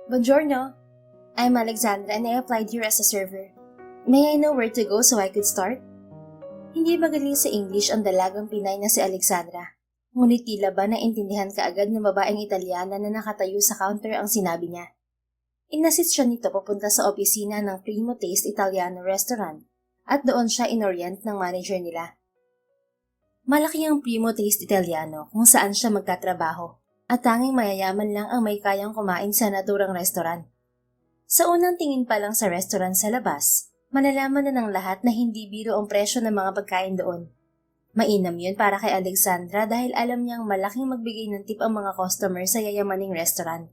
Buongiorno. I'm Alexandra and I applied here as a server. May I know where to go so I could start? Hindi magaling sa English ang dalagang Pinay na si Alexandra. Ngunit tila ba naintindihan kaagad ng babaeng Italyana na nakatayo sa counter ang sinabi niya. Inassist siya nito papunta sa opisina ng Primo Taste Italiano Restaurant at doon siya inorient ng manager nila. Malaki ang Primo Taste Italiano kung saan siya magtatrabaho at tanging mayayaman lang ang may kayang kumain sa naturang restaurant. Sa unang tingin pa lang sa restaurant sa labas, malalaman na ng lahat na hindi biro ang presyo ng mga pagkain doon. Mainam yun para kay Alexandra dahil alam niyang malaking magbigay ng tip ang mga customer sa yayamaning restaurant.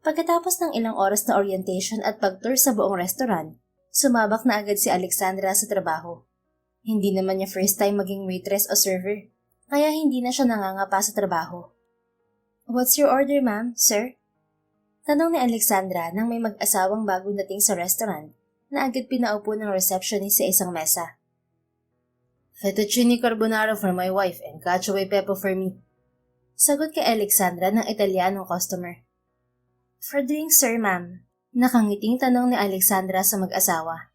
Pagkatapos ng ilang oras na orientation at pag-tour sa buong restaurant, sumabak na agad si Alexandra sa trabaho. Hindi naman niya first time maging waitress o server, kaya hindi na siya nangangapa sa trabaho. "What's your order, ma'am, sir?" Tanong ni Alexandra nang may mag-asawang bagong dating sa restaurant na agad pinaupo ng receptionist sa isang mesa. "Fettuccine carbonara for my wife and cacio e pepe for me." Sagot kay Alexandra ng Italianong customer. "For drinks, sir, ma'am?" Nakangiting tanong ni Alexandra sa mag-asawa.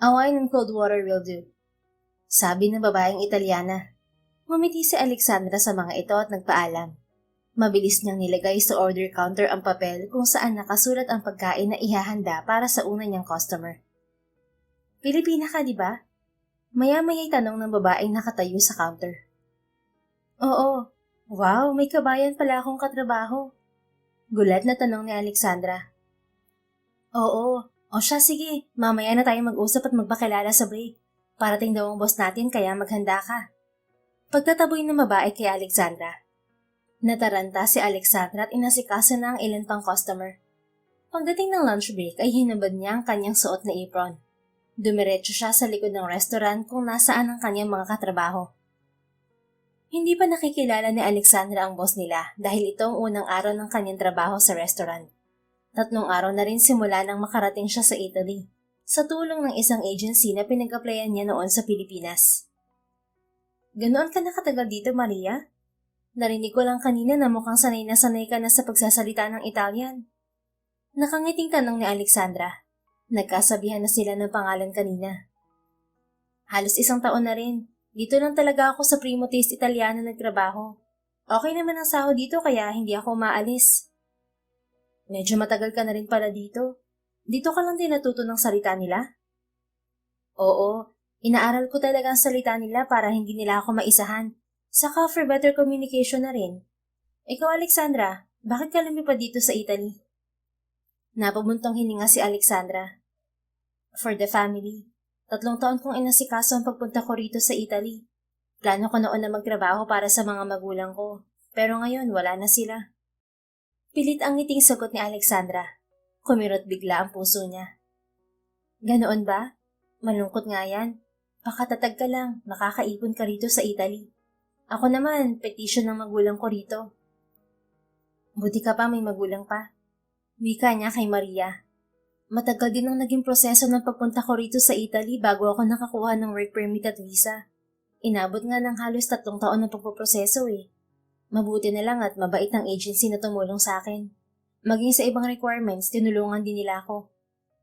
"A wine and cold water will do," sabi ng babaeng Italyana. Ngumiti si Alexandra sa mga ito at nagpaalam. Mabilis niyang nilagay sa order counter ang papel kung saan nakasulat ang pagkain na ihahanda para sa una niyang customer. "Pilipina ka, di ba?" Maya-maya'y tanong ng babaeng nakatayo sa counter. "Oo. Wow, may kabayan pala akong katrabaho." Gulat na tanong ni Alexandra. "Oo. O siya, sige. Mamaya na tayo mag-usap at magpakilala sa break. Parating daw ang boss natin kaya maghanda ka." Pagtataboy ng babae kay Alexandra. Nataranta si Alexandra at inasikaso na ang ilan pang customer. Pagdating ng lunch break ay hinubad niya ang kanyang suot na apron. Dumiretso siya sa likod ng restaurant kung nasaan ang kanyang mga katrabaho. Hindi pa nakikilala ni Alexandra ang boss nila dahil ito ang unang araw ng kanyang trabaho sa restaurant. 3 araw na rin simula nang makarating siya sa Italy, sa tulong ng isang agency na pinag-applyan niya noon sa Pilipinas. "Ganoon ka nakatagal dito, Maria? Narinig ko lang kanina na mukhang sanay ka na sa pagsasalita ng Italian." Nakangiting tanong ni Alexandra. Nagkasabihan na sila ng pangalan kanina. "Halos 1 taon na rin. Dito lang talaga ako sa Primo Taste Italiano nagtrabaho. Okay naman ang sahod dito kaya hindi ako maalis." "Medyo matagal ka na rin pala dito. Dito ka lang din natuto ng salita nila?" "Oo, inaaral ko talaga ang salita nila para hindi nila ako maisahan. Saka for better communication na rin. Ikaw, Alexandra, bakit ka lumipad dito sa Italy?" Napabuntong hininga si Alexandra. "For the family. 3 taon kong inasikaso ang pagpunta ko rito sa Italy. Plano ko noon na magtrabaho para sa mga magulang ko, pero ngayon wala na sila." Pilit ang ngiting sagot ni Alexandra. Kumirot bigla ang puso niya. "Ganoon ba? Malungkot nga yan. Pakatatag ka lang, makakaipon ka rito sa Italy. Ako naman, petition ng magulang ko rito." "Buti ka pa may magulang pa." Wika niya kay Maria. "Matagal din ang naging proseso ng pagpunta ko rito sa Italy bago ako nakakuha ng work permit at visa. Inabot nga ng halos 3 taon ng pagpoproseso eh. Mabuti na lang at mabait ang agency na tumulong sa akin. Maging sa ibang requirements, tinulungan din nila ako.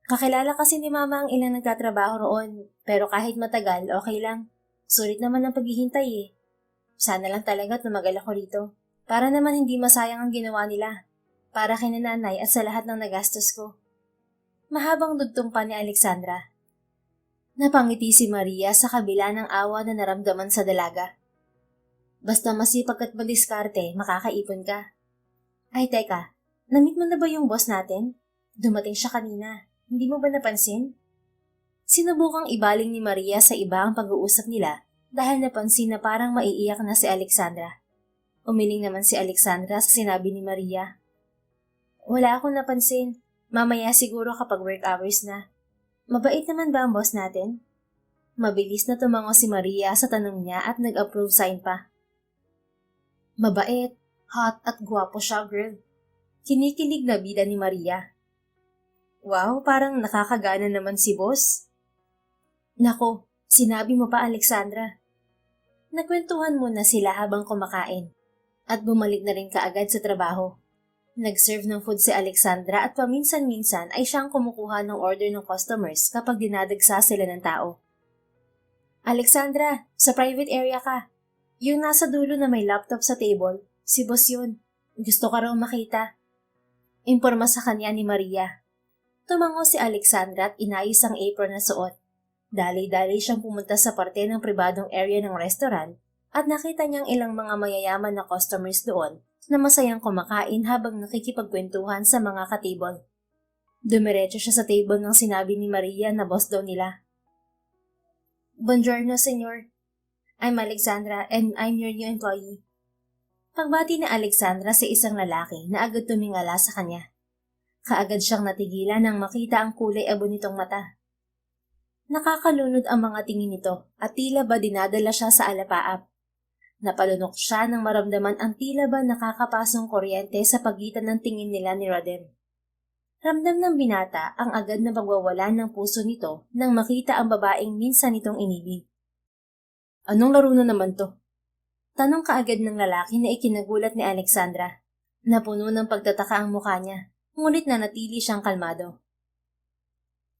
Kakilala kasi ni Mama ang ilang nagtatrabaho roon, pero kahit matagal, okay lang. Sulit naman ang paghihintay eh. Sana lang talaga tumagal ako rito. Para naman hindi masayang ang ginawa nila. Para kay nanay at sa lahat ng nagastos ko." Mahabang dugtong pa ni Alexandra. Napangiti si Maria sa kabila ng awa na naramdaman sa dalaga. "Basta masipag at madiskarte, makakaipon ka." "Ay teka, na-meet mo na ba yung boss natin? Dumating siya kanina. Hindi mo ba napansin?" Sinubukang ibaling ni Maria sa iba ang pag-uusap nila dahil napansin na parang maiiyak na si Alexandra. Umiling naman si Alexandra sa sinabi ni Maria. "Wala akong napansin. Mamaya siguro kapag work hours na. Mabait naman ba ang boss natin?" Mabilis na tumango si Maria sa tanong niya at nag-approve sign pa. Mabait, hot at gwapo siya, girl. Kinikilig na bida ni Maria. "Wow, parang nakakagana naman si boss." "Nako, sinabi mo pa, Alexandra." Nagkwentuhan muna sila habang kumakain at bumalik na rin kaagad sa trabaho. Nag-serve ng food si Alexandra at paminsan-minsan ay siyang kumukuha ng order ng customers kapag dinadagsa sila ng tao. Alexandra, sa private area ka. Yung nasa dulo na may laptop sa table, si boss yun. Gusto ka raw makita. Imporma sa kanya ni Maria. Tumango si Alexandra at inayos ang apron na suot. Dali-dali siyang pumunta sa parte ng pribadong area ng restaurant at nakita niyang ilang mga mayayaman na customers doon na masayang kumakain habang nakikipagkwentuhan sa mga katibol. Dumiretso siya sa table nang sinabi ni Maria na boss daw nila. Buongiorno, senyor. I'm Alexandra and I'm your new employee. Pagbati ni Alexandra sa isang lalaki na agad tumingala sa kanya. Kaagad siyang natigilan nang makita ang kulay abo nitong mata. Nakakalunod ang mga tingin nito at tila ba dinadala siya sa alapaap. Napalunok siya nang maramdaman ang tila ba nakakapasong kuryente sa pagitan ng tingin nila ni Rodem. Ramdam ng binata ang agad na pagwawalan ng puso nito nang makita ang babaeng minsan nitong inibig. Anong laro na naman to? Tanong kaagad ng lalaki na ikinagulat ni Alexandra. Napuno ng pagtataka ang mukha niya, ngunit nanatili siyang kalmado.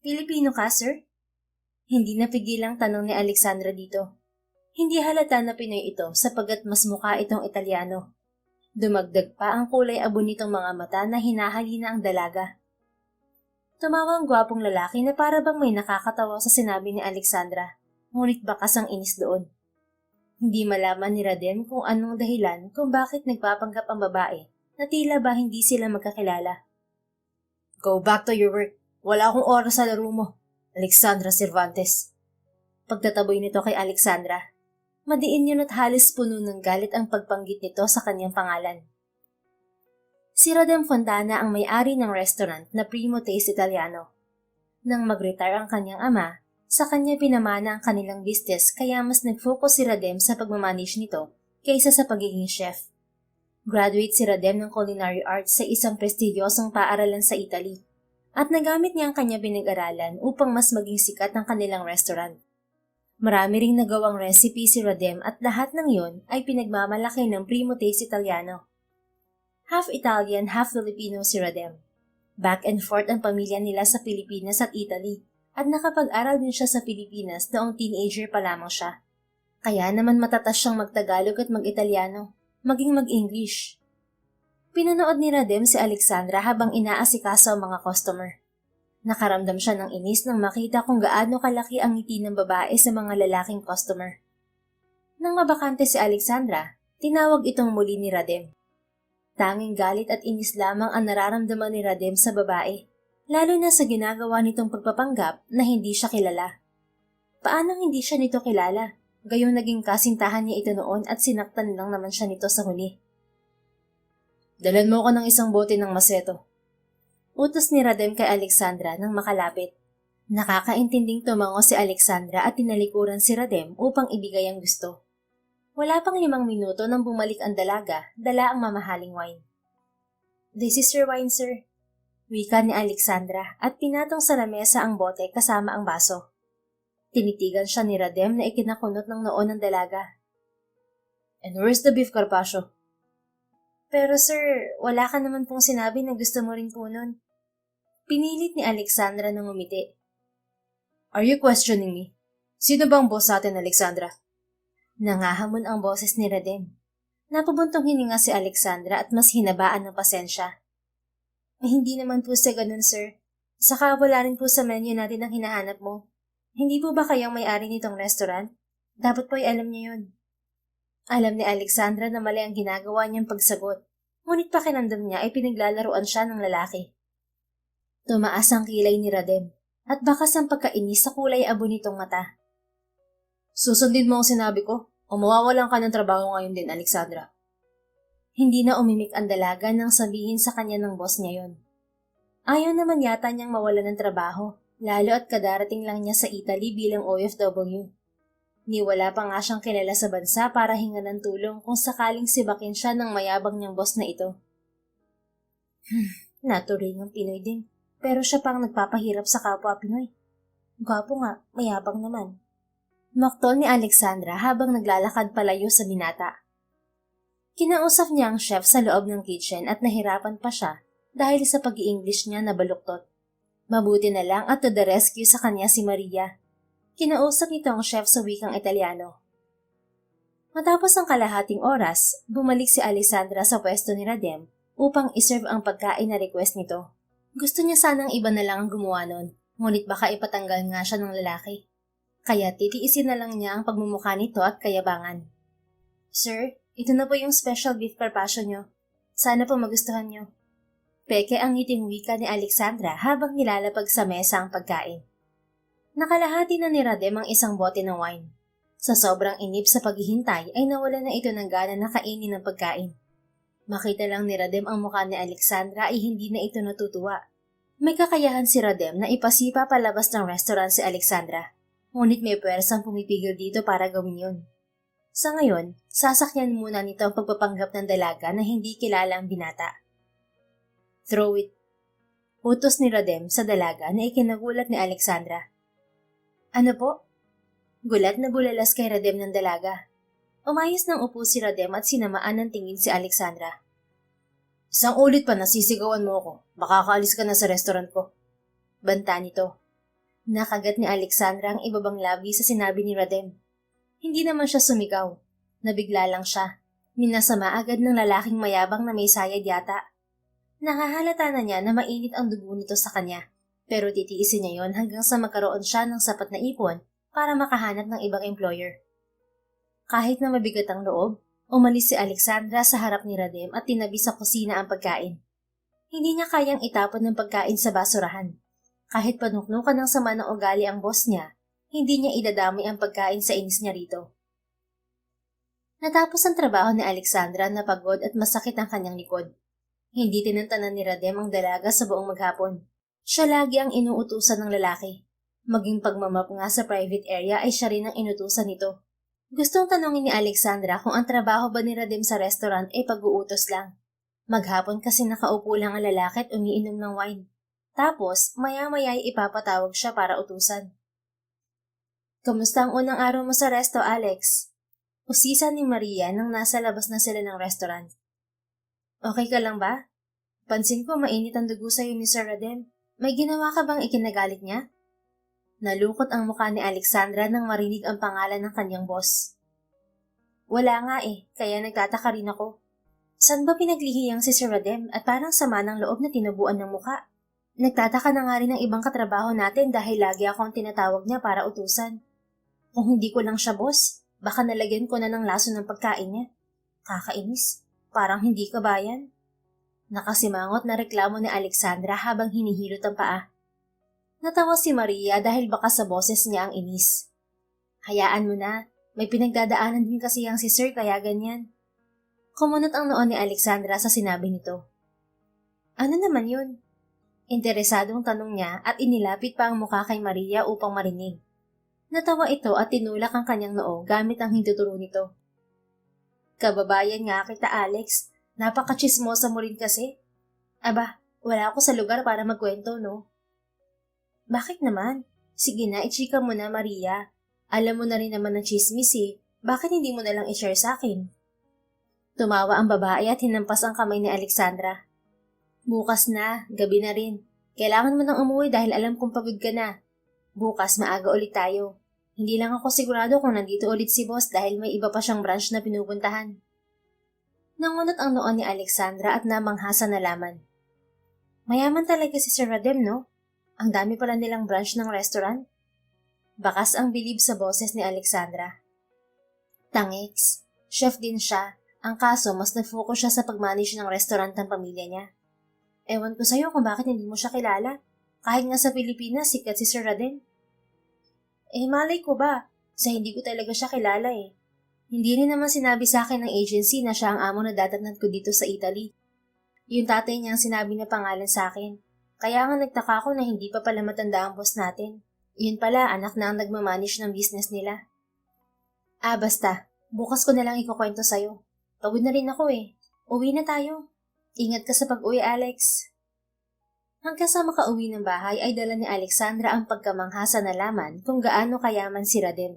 Pilipino ka, sir? Hindi napigilang tanong ni Alexandra dito. Hindi halata na Pinoy ito sapagat mas mukha itong Italiano. Dumagdag pa ang kulay abo nitong mga mata na hinahalina ang dalaga. Tumawa ang gwapong lalaki na para bang may nakakatawa sa sinabi ni Alexandra, ngunit bakas ang inis doon. Hindi malaman ni Rodem kung anong dahilan kung bakit nagpapanggap ang babae na tila ba hindi sila magkakilala. Go back to your work. Wala akong oras sa laro mo, Alexandra Cervantes. Pagtataboy nito kay Alexandra. Madiin yun at halos puno ng galit ang pagpanggit nito sa kanyang pangalan. Si Rodem Fontana ang may-ari ng restaurant na Primo Taste Italiano. Nang mag-retire ang kanyang ama, sa kanya pinamana ang kanilang business kaya mas nag-focus si Rodem sa pagmamanage nito kaysa sa pagiging chef. Graduate si Rodem ng culinary arts sa isang prestigyosong paaralan sa Italy at nagamit niya ang kanya pinag-aralan upang mas maging sikat ang kanilang restaurant. Marami ring nagawang recipe si Rodem at lahat ng yun ay pinagmamalaki ng Primo Taste Italiano. Half Italian, half Filipino si Rodem. Back and forth ang pamilya nila sa Pilipinas at Italy at nakapag-aral din siya sa Pilipinas noong teenager pa lamang siya. Kaya naman matatas siyang mag-Tagalog at mag-Italiano, maging mag-English. Pinanood ni Rodem si Alexandra habang inaasikaso ang mga customer. Nakaramdam siya ng inis nang makita kung gaano kalaki ang ngiti ng babae sa mga lalaking customer. Nang mabakante si Alexandra, tinawag itong muli ni Rodem. Tanging galit at inis lamang ang nararamdaman ni Rodem sa babae, lalo na sa ginagawa nitong pagpapanggap na hindi siya kilala. Paano hindi siya nito kilala? Gayong naging kasintahan niya ito noon at sinaktan lang naman siya nito sa huli. Dalan mo ko ng isang bote ng maseto. Utos ni Rodem kay Alexandra nang makalapit. Nakakaintinding tumango si Alexandra at tinalikuran si Rodem upang ibigay ang gusto. Wala pang 5 minuto nang bumalik ang dalaga, dala ang mamahaling wine. This is your wine, sir. Wika ni Alexandra at pinatong sa lamesa ang bote kasama ang baso. Tinitigan siya ni Rodem na ikinakunot ng noo ng dalaga. And where's the beef carpaccio? Pero sir, wala ka naman pong sinabi na gusto mo rin po nun. Pinilit ni Alexandra nang umiti. Are you questioning me? Sino bang boss sa atin, Alexandra? Nangahamon ang boses ni Rodem. Napabuntong hininga si Alexandra at mas hinabaan ng pasensya. Hindi naman po sa ganun, sir. Saka wala rin po sa menu natin ang hinahanap mo. Hindi po ba kayang may-ari nitong restaurant? Dapat po ay alam niyo yun. Alam ni Alexandra na mali ang ginagawa niyang pagsagot, ngunit pakiramdam niya ay pinaglalaruan siya ng lalaki. Tumaas ang kilay ni Rodem at bakas ang pagkainis sa kulay abo nitong mata. Susundin mo ang sinabi ko o mawawalan ka ng trabaho ngayon din, Alexandra. Hindi na umimik ang dalaga nang sabihin sa kanya ng boss niya yon. Ayaw naman yata niyang mawalan ng trabaho, lalo at kadarating lang niya sa Italy bilang OFW. Ni wala pa nga siyang kilala sa bansa para hingan ng tulong kung sakaling sibakin siya ng mayabang niyang boss na ito. Naturing ang Pinoy din, pero siya pang nagpapahirap sa kapwa Pinoy. Gwapo nga, mayabang naman. Maktol ni Alexandra habang naglalakad palayo sa binata. Kinausap niya ang chef sa loob ng kitchen at nahirapan pa siya dahil sa pag-i-English niya na baluktot. Mabuti na lang at to the rescue sa kanya si Maria. Kinausap nito ang chef sa wikang Italiano. Matapos ang kalahating oras, bumalik si Alessandra sa pwesto ni Radem upang iserve ang pagkain na request nito. Gusto niya sanang iba na lang ang gumawa nun, ngunit baka ipatanggal nga siya ng lalaki. Kaya titiisin na lang niya ang pagmumukha nito at kayabangan. Sir, ito na po yung special beef carpaccio nyo. Sana po magustuhan nyo. Peke ang ngiting wika ni Alexandra habang nilalapag sa mesa ang pagkain. Nakalahati na ni Radem ang isang bote ng wine. Sa sobrang inip sa paghihintay ay nawala na ito ng gana na kainin ng pagkain. Makita lang ni Radem ang mukha ni Alexandra ay hindi na ito natutuwa. May kakayahan si Radem na ipasipa palabas ng restaurant si Alexandra. Ngunit may puwersang pumipigil dito para gawin yun. Sa ngayon, sasakyan muna nito ang pagpapanggap ng dalaga na hindi kilala ang binata. Throw it. Utos ni Radem sa dalaga na ikinagulat ni Alexandra. Ano po? Gulat na bulalas kay Radem ng dalaga. Umayos ng upo si Radem at sinamaan ng tingin si Alexandra. Isang ulit pa nasisigawan mo ako. Baka kaalis ka na sa restaurant ko. Banta nito. Nakagat ni Alexandra ang ibabang labi sa sinabi ni Radem. Hindi naman siya sumigaw. Nabigla lang siya. Minasama agad ng lalaking mayabang na may sayad yata. Nakahalata na niya na mainit ang dugo nito sa kanya. Pero titiisin niya yon hanggang sa magkaroon siya ng sapat na ipon para makahanap ng ibang employer. Kahit na mabigat ang loob, umalis si Alexandra sa harap ni Radem at tinabi sa kusina ang pagkain. Hindi niya kayang itapon ng pagkain sa basurahan. Kahit panuknukan ng sama ng ugali ang boss niya, hindi niya idadamay ang pagkain sa inis niya rito. Natapos ang trabaho ni Alexandra na pagod at masakit ang kanyang likod. Hindi tinantanan ni Radem ang dalaga sa buong maghapon. Siya lagi ang inuutusan ng lalaki. Maging pagmamap nga sa private area ay siya rin ang inutusan nito. Gustong tanongin ni Alexandra kung ang trabaho ba ni Radem sa restaurant ay pag-uutos lang. Maghapon kasi nakaupo lang ang lalaki at umiinom ng wine. Tapos, maya-maya ay ipapatawag siya para utusan. Kamusta ang unang araw mo sa resto, Alex? Usisan ni Maria nang nasa labas na sila ng restaurant. Okay ka lang ba? Pansin ko mainit ang dugo sa'yo ni Sir Radem. May ginawa ka bang ikinagalit niya? Nalukot ang mukha ni Alexandra nang marinig ang pangalan ng kanyang boss. Wala nga kaya nagtataka rin ako. Saan ba pinaglihiyang si Sir Radem at parang sama ng loob na tinubuan ng mukha? Nagtataka na nga rin ng ibang katrabaho natin dahil lagi ako ang tinatawag niya para utusan. Kung hindi ko lang siya boss, baka nalagyan ko na ng laso ng pagkain niya. Kakainis, parang hindi kabayan. Nakasimangot na reklamo ni Alexandra habang hinihilot ang paa. Natawa si Maria dahil baka sa boses niya ang inis. Hayaan mo na, may pinagdadaanan din kasi ang si Sir kaya ganyan. Kumunot ang noon ni Alexandra sa sinabi nito. Ano naman yun? Interesadong tanong niya at inilapit pa ang mukha kay Maria upang marinig. Natawa ito at tinulak ang kanyang noo gamit ang hinduturo nito. Kababayan nga kita, Alex. Napaka-chismosa mo rin kasi. Aba, wala ako sa lugar para magkwento, no? Bakit naman? Sige na, ichika mo na, Maria. Alam mo na rin naman ng chismis Bakit hindi mo na lang i-share sa akin? Tumawa ang babae at hinampas ang kamay ni Alexandra. Bukas na, gabi na rin. Kailangan mo nang umuwi dahil alam kong pagod ka na. Bukas maaga ulit tayo. Hindi lang ako sigurado kung nandito ulit si boss dahil may iba pa siyang branch na pinupuntahan. Nangunot ang noon ni Alexandra at namanghasa na laman. Mayaman talaga si Sir Radem, no? Ang dami pala nilang branch ng restaurant. Bakas ang bilib sa boses ni Alexandra. Tangix, chef din siya. Ang kaso, mas nag-focus siya sa pag-manage ng restaurant ng pamilya niya. Ewan ko sa'yo kung bakit hindi mo siya kilala. Kahit nga sa Pilipinas, sikat si Sir Radem. Malay ko ba? Sa hindi ko talaga siya kilala Hindi rin naman sinabi sa akin ng agency na siya ang amo na dadatnan ko dito sa Italy. Yung tatay niya ang sinabi na pangalan sa akin. Kaya nga nagtaka ko na hindi pa pala matanda ang boss natin. Yun pala, anak na ang nagmamanage ng business nila. Basta. Bukas ko na lang ikukwento sa'yo. Pagod na rin ako Uwi na tayo. Ingat ka sa pag-uwi, Alex. Hanggang sa makauwi ng bahay ay dala ni Alexandra ang pagkamangha sa nalaman kung gaano kayaman si Radem.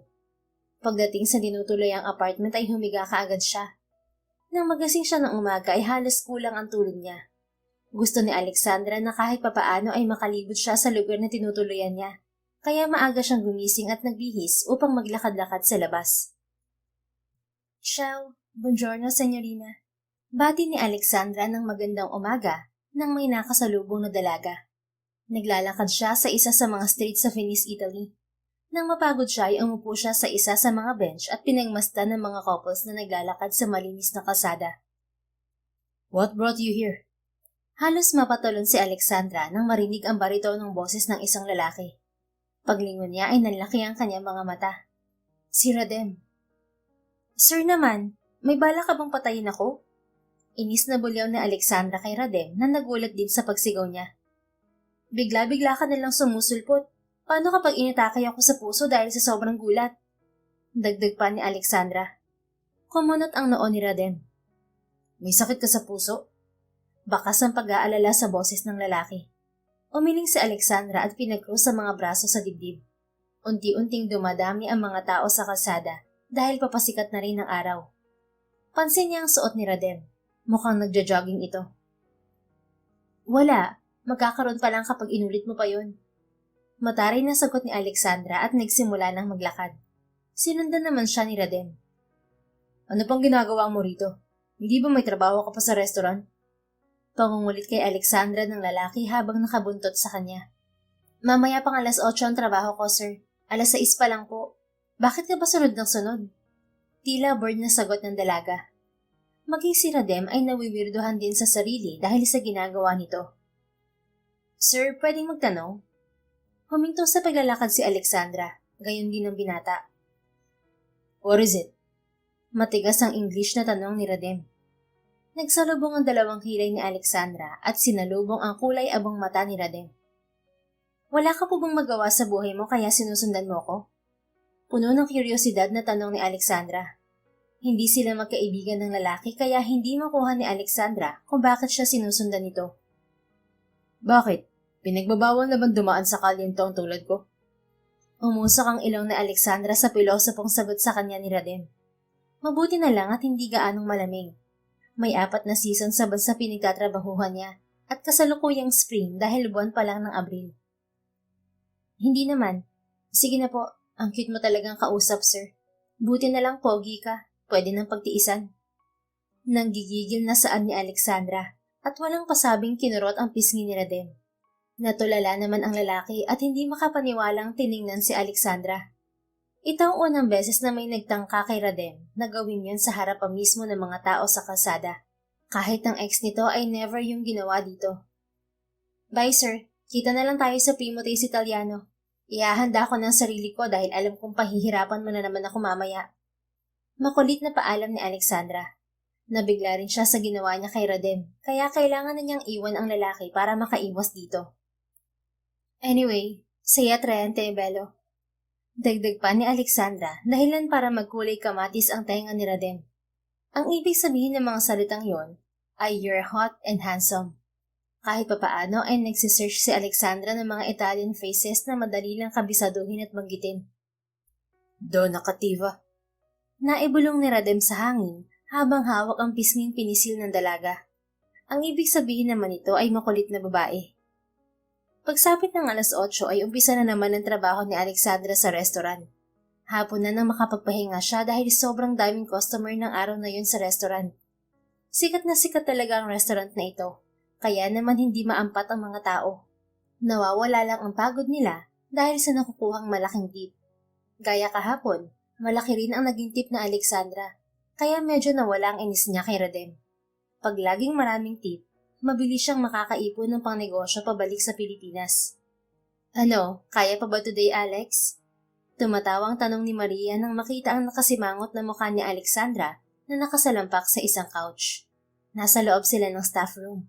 Pagdating sa dinutuloy ang apartment ay humiga kaagad siya. Nang magising siya ng umaga ay halos kulang ang tulog niya. Gusto ni Alexandra na kahit papaano ay makalibot siya sa lugar na tinutuluyan niya. Kaya maaga siyang gumising at nagbihis upang maglakad-lakad sa labas. Ciao, buongiorno, senyorina. Bati ni Alexandra ng magandang umaga nang may nakasalubong na dalaga. Naglalakad siya sa isa sa mga street sa Venice, Italy. Nang mapagod siya ay umupo siya sa isa sa mga bench at pinagmasdan ng mga couples na naglalakad sa malinis na kalsada. What brought you here? Halos mapatalon si Alexandra nang marinig ang barito ng boses ng isang lalaki. Paglingon niya ay nanlaki ang kanyang mga mata. Si Radem. Sir naman, may bala ka bang patayin ako? Inis na bulyaw ni Alexandra kay Radem na nagulat din sa pagsigaw niya. Bigla-bigla ka nalang sumusulpot. Paano kapag inatake ako sa puso dahil sa sobrang gulat? Dagdag pa ni Alexandra. Kumunot ang noo ni Radem. May sakit ka sa puso? Bakas ang pag-aalala sa boses ng lalaki. Umiling si Alexandra at pinagkrus sa mga braso sa dibdib. Unti-unting dumadami ang mga tao sa kalsada dahil papasikat na rin ang araw. Pansin niya ang suot ni Radem. Mukhang nagja-jogging ito. Wala, magkakaroon pa lang kapag inulit mo pa yun. Mataray na sagot ni Alexandra at nagsimula ng maglakad. Sinundan naman siya ni Radem. Ano pang ginagawa mo rito? Hindi ba may trabaho ka pa sa restaurant? Pangungulit kay Alexandra ng lalaki habang nakabuntot sa kanya. Mamaya pang 8:00 ang trabaho ko, sir. 6:00 pa lang po. Bakit ka ba sunod ng sunod? Tila bored na sagot ng dalaga. Maging si Radem ay nawiwirduhan din sa sarili dahil sa ginagawa nito. Sir, pwedeng magtanong? Huminto sa paglalakad si Alexandra, gayon din ang binata. What is it? Matigas ang English na tanong ni Radem. Nagsalubong ang dalawang kilay ni Alexandra at sinalubong ang kulay abang mata ni Radem. Wala ka po bang magawa sa buhay mo kaya sinusundan mo ko? Puno ng kuryosidad na tanong ni Alexandra. Hindi sila magkaibigan ng lalaki kaya hindi makuha ni Alexandra kung bakit siya sinusundan nito. Bakit? Pinagbabawal na bang dumaan sa kalyentong tulad ko? Umusok ang ilong ni Alexandra sa pilosopong sagot sa kanya ni Radem. Mabuti na lang at hindi gaanong malamig. May 4 na season sa bansa pinagtatrabahuhan niya at kasalukuyang spring dahil buwan pa lang ng Abril. Hindi naman. Sige na po, ang cute mo talagang kausap, sir. Buti na lang pogi ka, pwede nang pagtiisan. Nanggigigil na saan ni Alexandra at walang pasabing kinurot ang pisngi ni Radem. Natulala naman ang lalaki at hindi makapaniwalang tiningnan si Alexandra. Ito ang unang beses na may nagtangka kay Radem na gawin yun sa harapan mismo ng mga tao sa kalsada. Kahit ang ex nito ay never yung ginawa dito. Bye sir, kita na lang tayo sa Piemontese Italiano. Ihahanda ko ng sarili ko dahil alam kong pahihirapan mo na naman ako mamaya. Makulit na paalam ni Alexandra. Nabigla rin siya sa ginawa niya kay Radem, kaya kailangan na niyang iwan ang lalaki para makaiwas dito. Anyway, saya trente bello. Dagdag pa ni Alexandra dahilan para magkulay kamatis ang tenga ni Radem. Ang ibig sabihin ng mga salitang yon ay you're hot and handsome. Kahit papaano ay nagsisearch si Alexandra ng mga Italian faces na madali lang kabisaduhin at magitin. Donna Cattiva. Naibulong ni Radem sa hangin habang hawak ang pisnging pinisil ng dalaga. Ang ibig sabihin naman ito ay makulit na babae. Pagsapit ng 8:00 ay umpisa na naman ang trabaho ni Alexandra sa restaurant. Hapon na nang makapagpahinga siya dahil sobrang daming customer ng araw na yun sa restaurant. Sikat na sikat talaga ang restaurant na ito, kaya naman hindi maampat ang mga tao. Nawawala lang ang pagod nila dahil sa nakukuhang malaking tip. Gaya kahapon, malaki rin ang naging tip na Alexandra, kaya medyo nawala ang inis niya kay Radem. Pag laging maraming tip, mabilis siyang makakaipon ng pangnegosyo pabalik sa Pilipinas. Ano, kaya pa ba today, Alex? Tumatawang tanong ni Maria nang makita ang nakasimangot na mukha ni Alexandra na nakasalampak sa isang couch. Nasa loob sila ng staff room.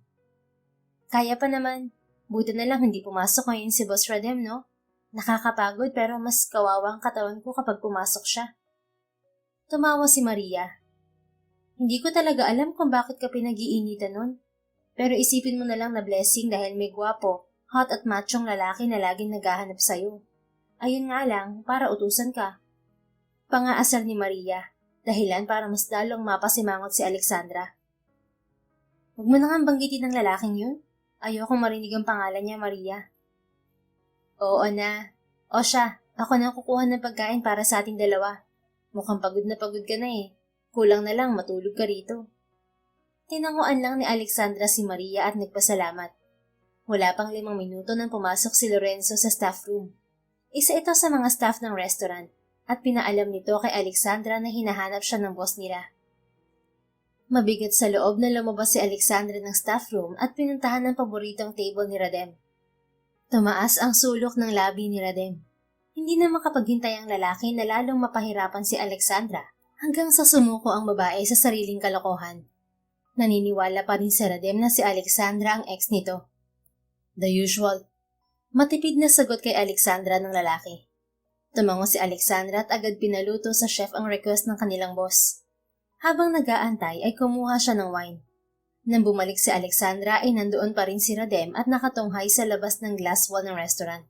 Kaya pa naman. Buti na lang hindi pumasok ngayon si Boss Radem, no? Nakakapagod pero mas kawawang katawan ko kapag pumasok siya. Tumawa si Maria. Hindi ko talaga alam kung bakit ka pinag-iinitan nun. Pero isipin mo na lang na blessing dahil may gwapo, hot at machong lalaki na laging naghahanap sa'yo. Ayun nga lang, para utusan ka. Pangaasar ni Maria. dahilan para mas lalong mapasimangot si Alexandra. Huwag mo na nga banggitin ng lalaking yun. Ayokong marinig ang pangalan niya, Maria. Oo na. O siya, ako na kukuha ng pagkain para sa ating dalawa. Mukhang pagod na pagod ka na eh. Kulang na lang matulog ka rito. Tinanguan lang ni Alexandra si Maria at nagpasalamat. Wala pang 5 minuto nang pumasok si Lorenzo sa staff room. Isa ito sa mga staff ng restaurant at pinaalam nito kay Alexandra na hinahanap siya ng boss nila. Mabigat sa loob na lumabas si Alexandra ng staff room at pinuntahan ng paboritong table ni Radem. Tumaas ang sulok ng labi ni Radem. Hindi na makapaghintay ang lalaki na lalong mapahirapan si Alexandra hanggang sa sumuko ang babae sa sariling kalokohan. Naniniwala pa rin si Radem na si Alexandra ang ex nito. The usual. Matipid na sagot kay Alexandra ng lalaki. Tumango si Alexandra at agad pinaluto sa chef ang request ng kanilang boss. Habang nag-aantay ay kumuha siya ng wine. Nang bumalik si Alexandra ay nandoon pa rin si Radem at nakatunghay sa labas ng glass wall ng restaurant.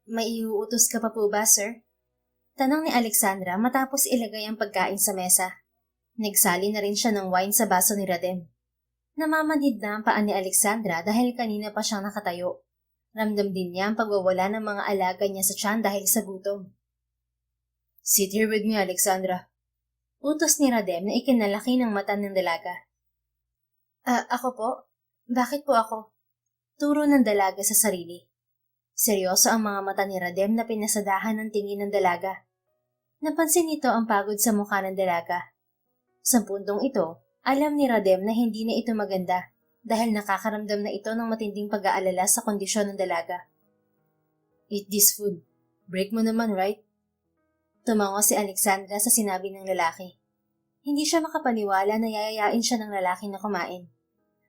May iuutos ka pa po ba, sir? Tanong ni Alexandra matapos ilagay ang pagkain sa mesa. Nagsali na rin siya ng wine sa baso ni Radem. Namamanhid na ang paa ni Alexandra dahil kanina pa siyang nakatayo. Ramdam din niya ang pagwawala ng mga alaga niya sa tiyan dahil sa gutom. Sit here with me, Alexandra. Utos ni Radem na ikinalaki ng mata ng dalaga. Ako po? Bakit po ako? Turo ng dalaga sa sarili. Seryoso ang mga mata ni Radem na pinasadahan ng tingin ng dalaga. Napansin nito ang pagod sa mukha ng dalaga. Sa puntong ito, alam ni Radem na hindi na ito maganda dahil nakakaramdam na ito ng matinding pag-aalala sa kondisyon ng dalaga. Eat this food. Break mo naman, right? Tumango si Alexandra sa sinabi ng lalaki. Hindi siya makapaniwala na yayayain siya ng lalaki na kumain.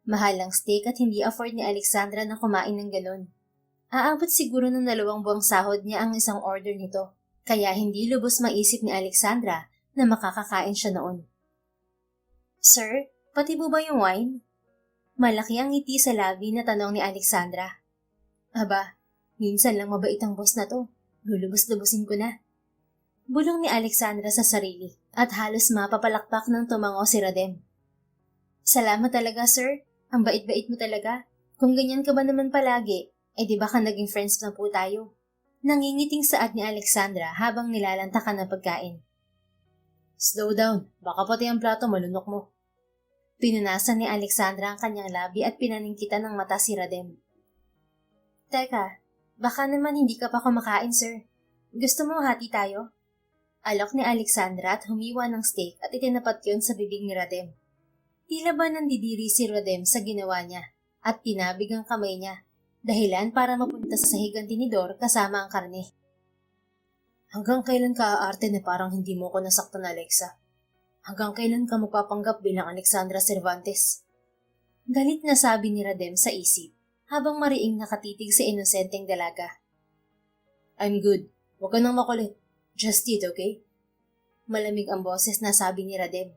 Mahal ang steak at hindi afford ni Alexandra na kumain ng ganun. Aabot siguro ng 2 buwang sahod niya ang isang order nito, kaya hindi lubos maisip ni Alexandra na makakakain siya noon. Sir, pati po ba yung wine? Malaki ang ngiti sa labi na tanong ni Alexandra. Aba, minsan lang mabait ang boss na to. Lulubos-lubusin ko na. Bulong ni Alexandra sa sarili at halos mapapalakpak ng tumango si Radem. Salamat talaga, sir. Ang bait-bait mo talaga. Kung ganyan ka ba naman palagi, di ba ka naging friends na po tayo? Nangingiting saad ni Alexandra habang nilalantakan ng pagkain. Slow down, baka pati ang plato malunok mo. Pinunasan ni Alexandra ang kanyang labi at pinaningkitan ng mata si Radem. Teka, baka naman hindi ka pa kumakain, sir. Gusto mo hati tayo? Alok ni Alexandra at humiwa ng steak at itinapat yon sa bibig ni Radem. Tila ba nandidiri si Radem sa ginawa niya at tinabig ang kamay niya, dahilan para mapunta sa sahig ang tinidor kasama ang karne. Hanggang kailan ka aarte na parang hindi mo ko nasaktan, Alexa? Hanggang kailan ka magpapanggap bilang Alexandra Cervantes? Galit na sabi ni Radem sa isip habang mariing nakatitig sa inosenteng dalaga. I'm good. Huwag ka nang makulit. Just eat, okay? Malamig ang boses na sabi ni Radem.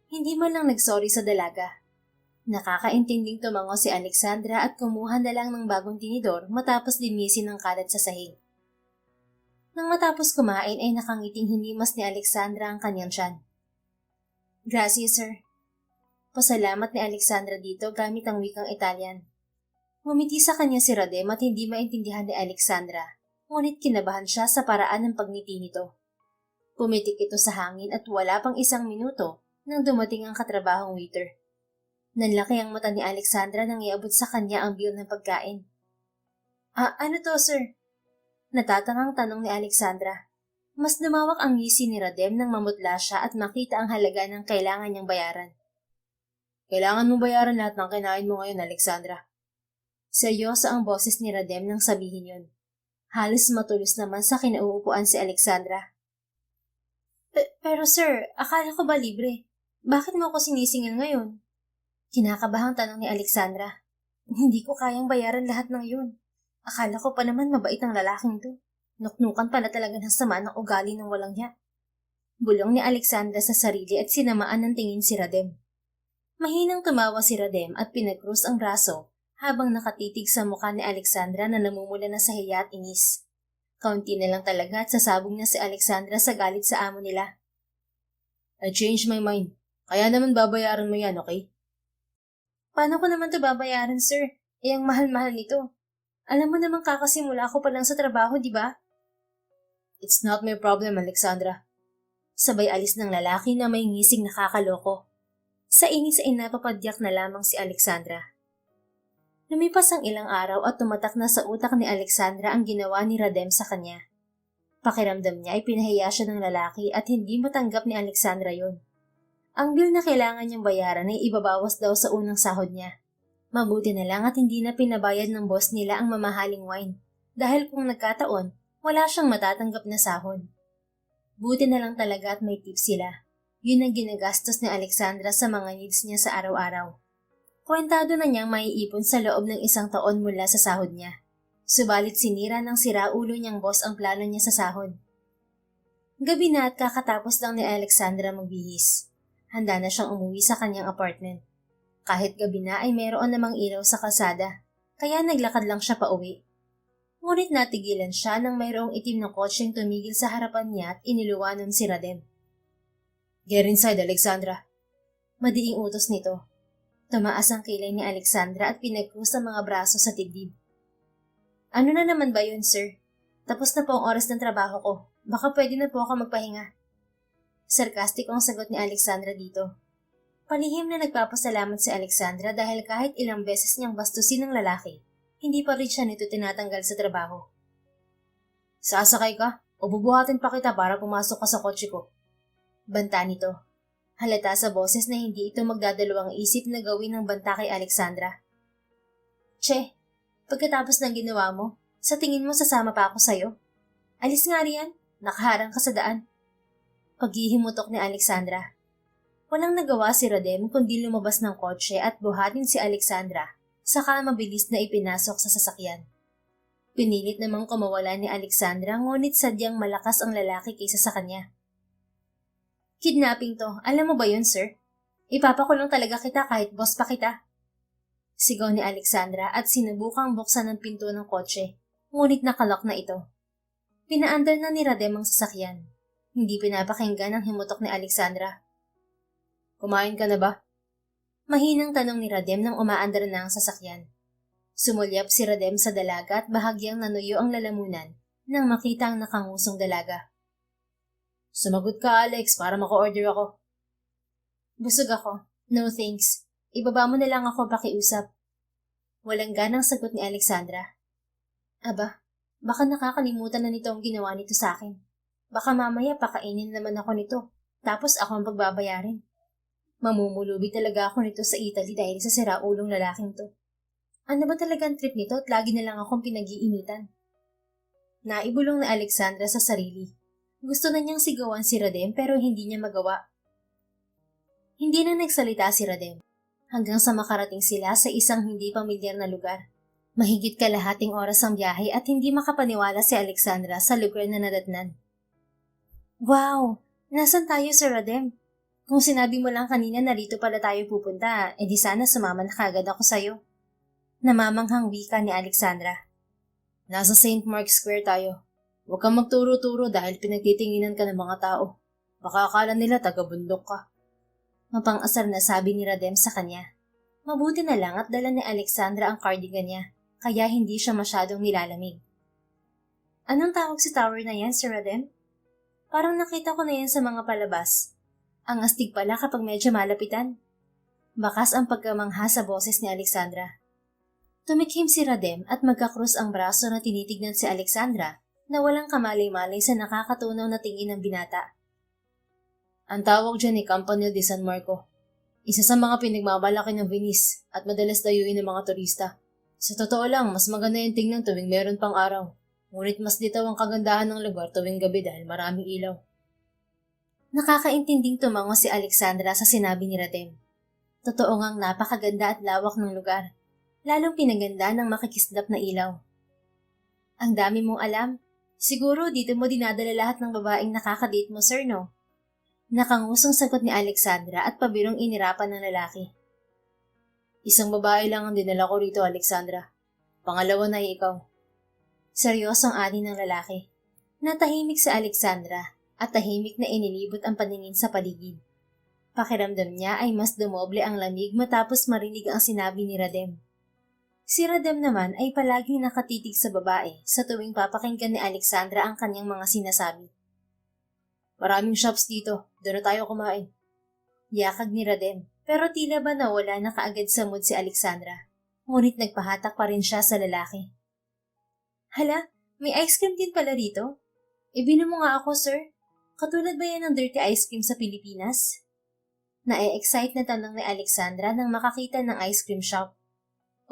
Hindi man lang nagsorry sa dalaga. Nakakaintinding tumango si Alexandra at kumuha na lang ng bagong tinidor matapos linisin ang kalat sa sahig. Nang matapos kumain ay nakangiting hinimas ni Alexandra ang kanyang tiyan. Gracias, sir. Pasalamat ni Alexandra dito gamit ang wikang Italian. Ngumiti sa kanya si Radem at hindi maintindihan ni Alexandra, ngunit kinabahan siya sa paraan ng pagngiti nito. Pumitik ito sa hangin at wala pang 1 minuto nang dumating ang katrabahong waiter. Nanlaki ang mata ni Alexandra nang iabot sa kanya ang bill ng pagkain. Ano to, sir? Natatangang tanong ni Alexandra. Mas lumawak ang ngisi ni Radem nang mamutla siya at makita ang halaga ng kailangan niyang bayaran. Kailangan mong bayaran lahat ng kinain mo ngayon, Alexandra. Seryoso ang boses ni Radem nang sabihin yun. Halos matulos naman sa kinauupuan si Alexandra. Pero sir, akala ko ba libre? Bakit mo ako sinisingil ngayon? Kinakabahang tanong ni Alexandra. Hindi ko kayang bayaran lahat ng yun. Akala ko pa naman mabait ang lalaking to. Nuknukan pala talaga ng sama ng ugali ng walang hiya. Bulong ni Alexandra sa sarili at sinamaan ng tingin si Radem. Mahinang tumawa si Radem at pinagkrus ang braso habang nakatitig sa mukha ni Alexandra na namumula na sa hiya at inis. Kaunti na lang talaga at sasabog na si Alexandra sa galit sa amo nila. I changed my mind. Kaya naman babayaran mo yan, okay? Paano ko naman to babayaran, sir? Ang mahal-mahal nito. Alam mo naman kakasimula ko pa lang sa trabaho, di ba? It's not my problem, Alexandra. Sabay alis ng lalaki na may ngising nakakaloko. Sa inis ay napapadyak na lamang si Alexandra. Lumipas ang ilang araw at tumatak na sa utak ni Alexandra ang ginawa ni Radem sa kanya. Pakiramdam niya ay pinahiya siya ng lalaki at hindi matanggap ni Alexandra yon. Ang bill na kailangan niyang bayaran ay ibabawas daw sa unang sahod niya. Mabuti na lang at hindi na pinabayad ng boss nila ang mamahaling wine dahil kung nagkataon, wala siyang matatanggap na sahod. Buti na lang talaga at may tips sila. Yun ang ginagastos ni Alexandra sa mga needs niya sa araw-araw. Kwentado na niyang maiipon sa loob ng 1 taon mula sa sahod niya. Subalit sinira ng siraulo niyang boss ang plano niya sa sahod. Gabi na at kakatapos lang ni Alexandra magbihis. Handa na siyang umuwi sa kanyang apartment. Kahit gabi na ay meron namang ilaw sa kalsada, kaya naglakad lang siya pauwi. Ngunit natigilan siya nang mayroong itim na kotseng tumigil sa harapan niya at iniluwanan si Radem. Get inside, Alexandra. Madiing utos nito. Tumaas ang kilay ni Alexandra at pinagkrus ang mga braso sa dibdib. Ano na naman ba yun, sir? Tapos na po ang oras ng trabaho ko. Baka pwede na po ako magpahinga. Sarkastiko ang sagot ni Alexandra dito. Palihim na nagpapasalamat si Alexandra dahil kahit ilang beses niyang bastusin ng lalaki, hindi pa rin siya nito tinatanggal sa trabaho. Sasakay ka o bubuhatin pa kita para pumasok ka sa kotse ko? Banta nito. Halata sa boses na hindi ito magdadalawang isip na gawin ng banta kay Alexandra. Che, pagkatapos ng ginawa mo, sa tingin mo sasama pa ako sa'yo? Alis nga riyan, nakaharang ka sa daan. Paghihimutok ni Alexandra. Walang nagawa si Radem kundi lumabas ng kotse at buhatin si Alexandra, saka mabilis na ipinasok sa sasakyan. Pinilit namang kumawala ni Alexandra ngunit sadyang malakas ang lalaki kaysa sa kanya. Kidnapping to, alam mo ba yun, sir? Ipapakulong talaga kita kahit boss pa kita. Sigaw ni Alexandra at sinubukang buksan ang pinto ng kotse, ngunit nakalok na ito. Pinaandar na ni Radem ang sasakyan. Hindi pinapakinggan ang himutok ni Alexandra. Kumain ka na ba? Mahinang tanong ni Radem nang umaandar na ang sasakyan. Sumulyap si Radem sa dalaga at bahagyang nanuyo ang lalamunan nang makita ang nakangusong dalaga. Sumagot ka, Alex, para maka-order ako. Busog ako. No thanks. Ibaba mo na lang ako pakiusap. Walang ganang sagot ni Alexandra. Aba, baka nakakalimutan na nito ang ginawa nito sa akin. Baka mamaya pakainin naman ako nito, tapos ako ang pagbabayarin. Mamumulubi talaga ako nito sa Italy dahil sa siraulong lalaking to. Ano ba talaga ang trip nito at lagi na lang akong pinag-iinitan? Naibulong na Alexandra sa sarili. Gusto na niyang sigawan si Radem pero hindi niya magawa. Hindi na nagsalita si Radem hanggang sa makarating sila sa isang hindi pamilyar na lugar. Mahigit kalahating oras ang biyahe at hindi makapaniwala si Alexandra sa lugar na nadatnan. Wow! Nasaan tayo, Sir Radem? Kung sinabi mo lang kanina na rito pala tayo pupunta, edi sana sumama na kagad ako sa'yo. Namamanghang wika ni Alexandra. Nasa St. Mark's Square tayo. Huwag kang magturo-turo dahil pinagtitinginan ka ng mga tao. Baka akala nila taga-bundok ka. Mapang-asar na sabi ni Radem sa kanya. Mabuti na lang at dala ni Alexandra ang cardigan niya, kaya hindi siya masyadong nilalamig. Anong tawag sa tower na yan, Sir Radem? Parang nakita ko na yan sa mga palabas. Ang astig pala kapag medyo malapitan. Bakas ang pagkamangha sa boses ni Alexandra. Tumikhim si Radem at magkakrus ang braso na tinitignan si Alexandra na walang kamalay-malay sa nakakatunaw na tingin ng binata. Ang tawag dyan ay Campanile de San Marco. Isa sa mga pinagmamalaki ng Venice at madalas dayuhin ng mga turista. Sa totoo lang, mas maganda yung tingnan tuwing meron pang araw. Ngunit mas ditaw ang kagandahan ng lugar tuwing gabi dahil maraming ilaw. Nakakaintinding tumango si Alexandra sa sinabi ni Radem. Totoo ngang napakaganda at lawak ng lugar, lalong pinaganda ng makikislap na ilaw. Ang dami mong alam. Siguro dito mo dinadala lahat ng babaeng nakakadate mo, sir, no? Nakangusong sagot ni Alexandra at pabirong inirapan ng lalaki. Isang babae lang ang dinala ko rito, Alexandra. Pangalawa na ikaw. Seryosong ani ng lalaki. Natahimik si Alexandra at tahimik na inilibot ang paningin sa paligid. Pakiramdam niya ay mas dumoble ang lamig matapos marinig ang sinabi ni Radem. Si Radem naman ay palaging nakatitig sa babae sa tuwing papakinggan ni Alexandra ang kanyang mga sinasabi. Maraming shops dito. Doon na tayo kumain. Yakag ni Radem, pero tila ba nawala na kaagad sa mood si Alexandra. Ngunit nagpahatak pa rin siya sa lalaki. Hala, may ice cream din pala rito? Ibinom mo nga ako, sir. Katulad ba yan ng dirty ice cream sa Pilipinas? Nae-excite na tanong ni Alexandra nang makakita ng ice cream shop.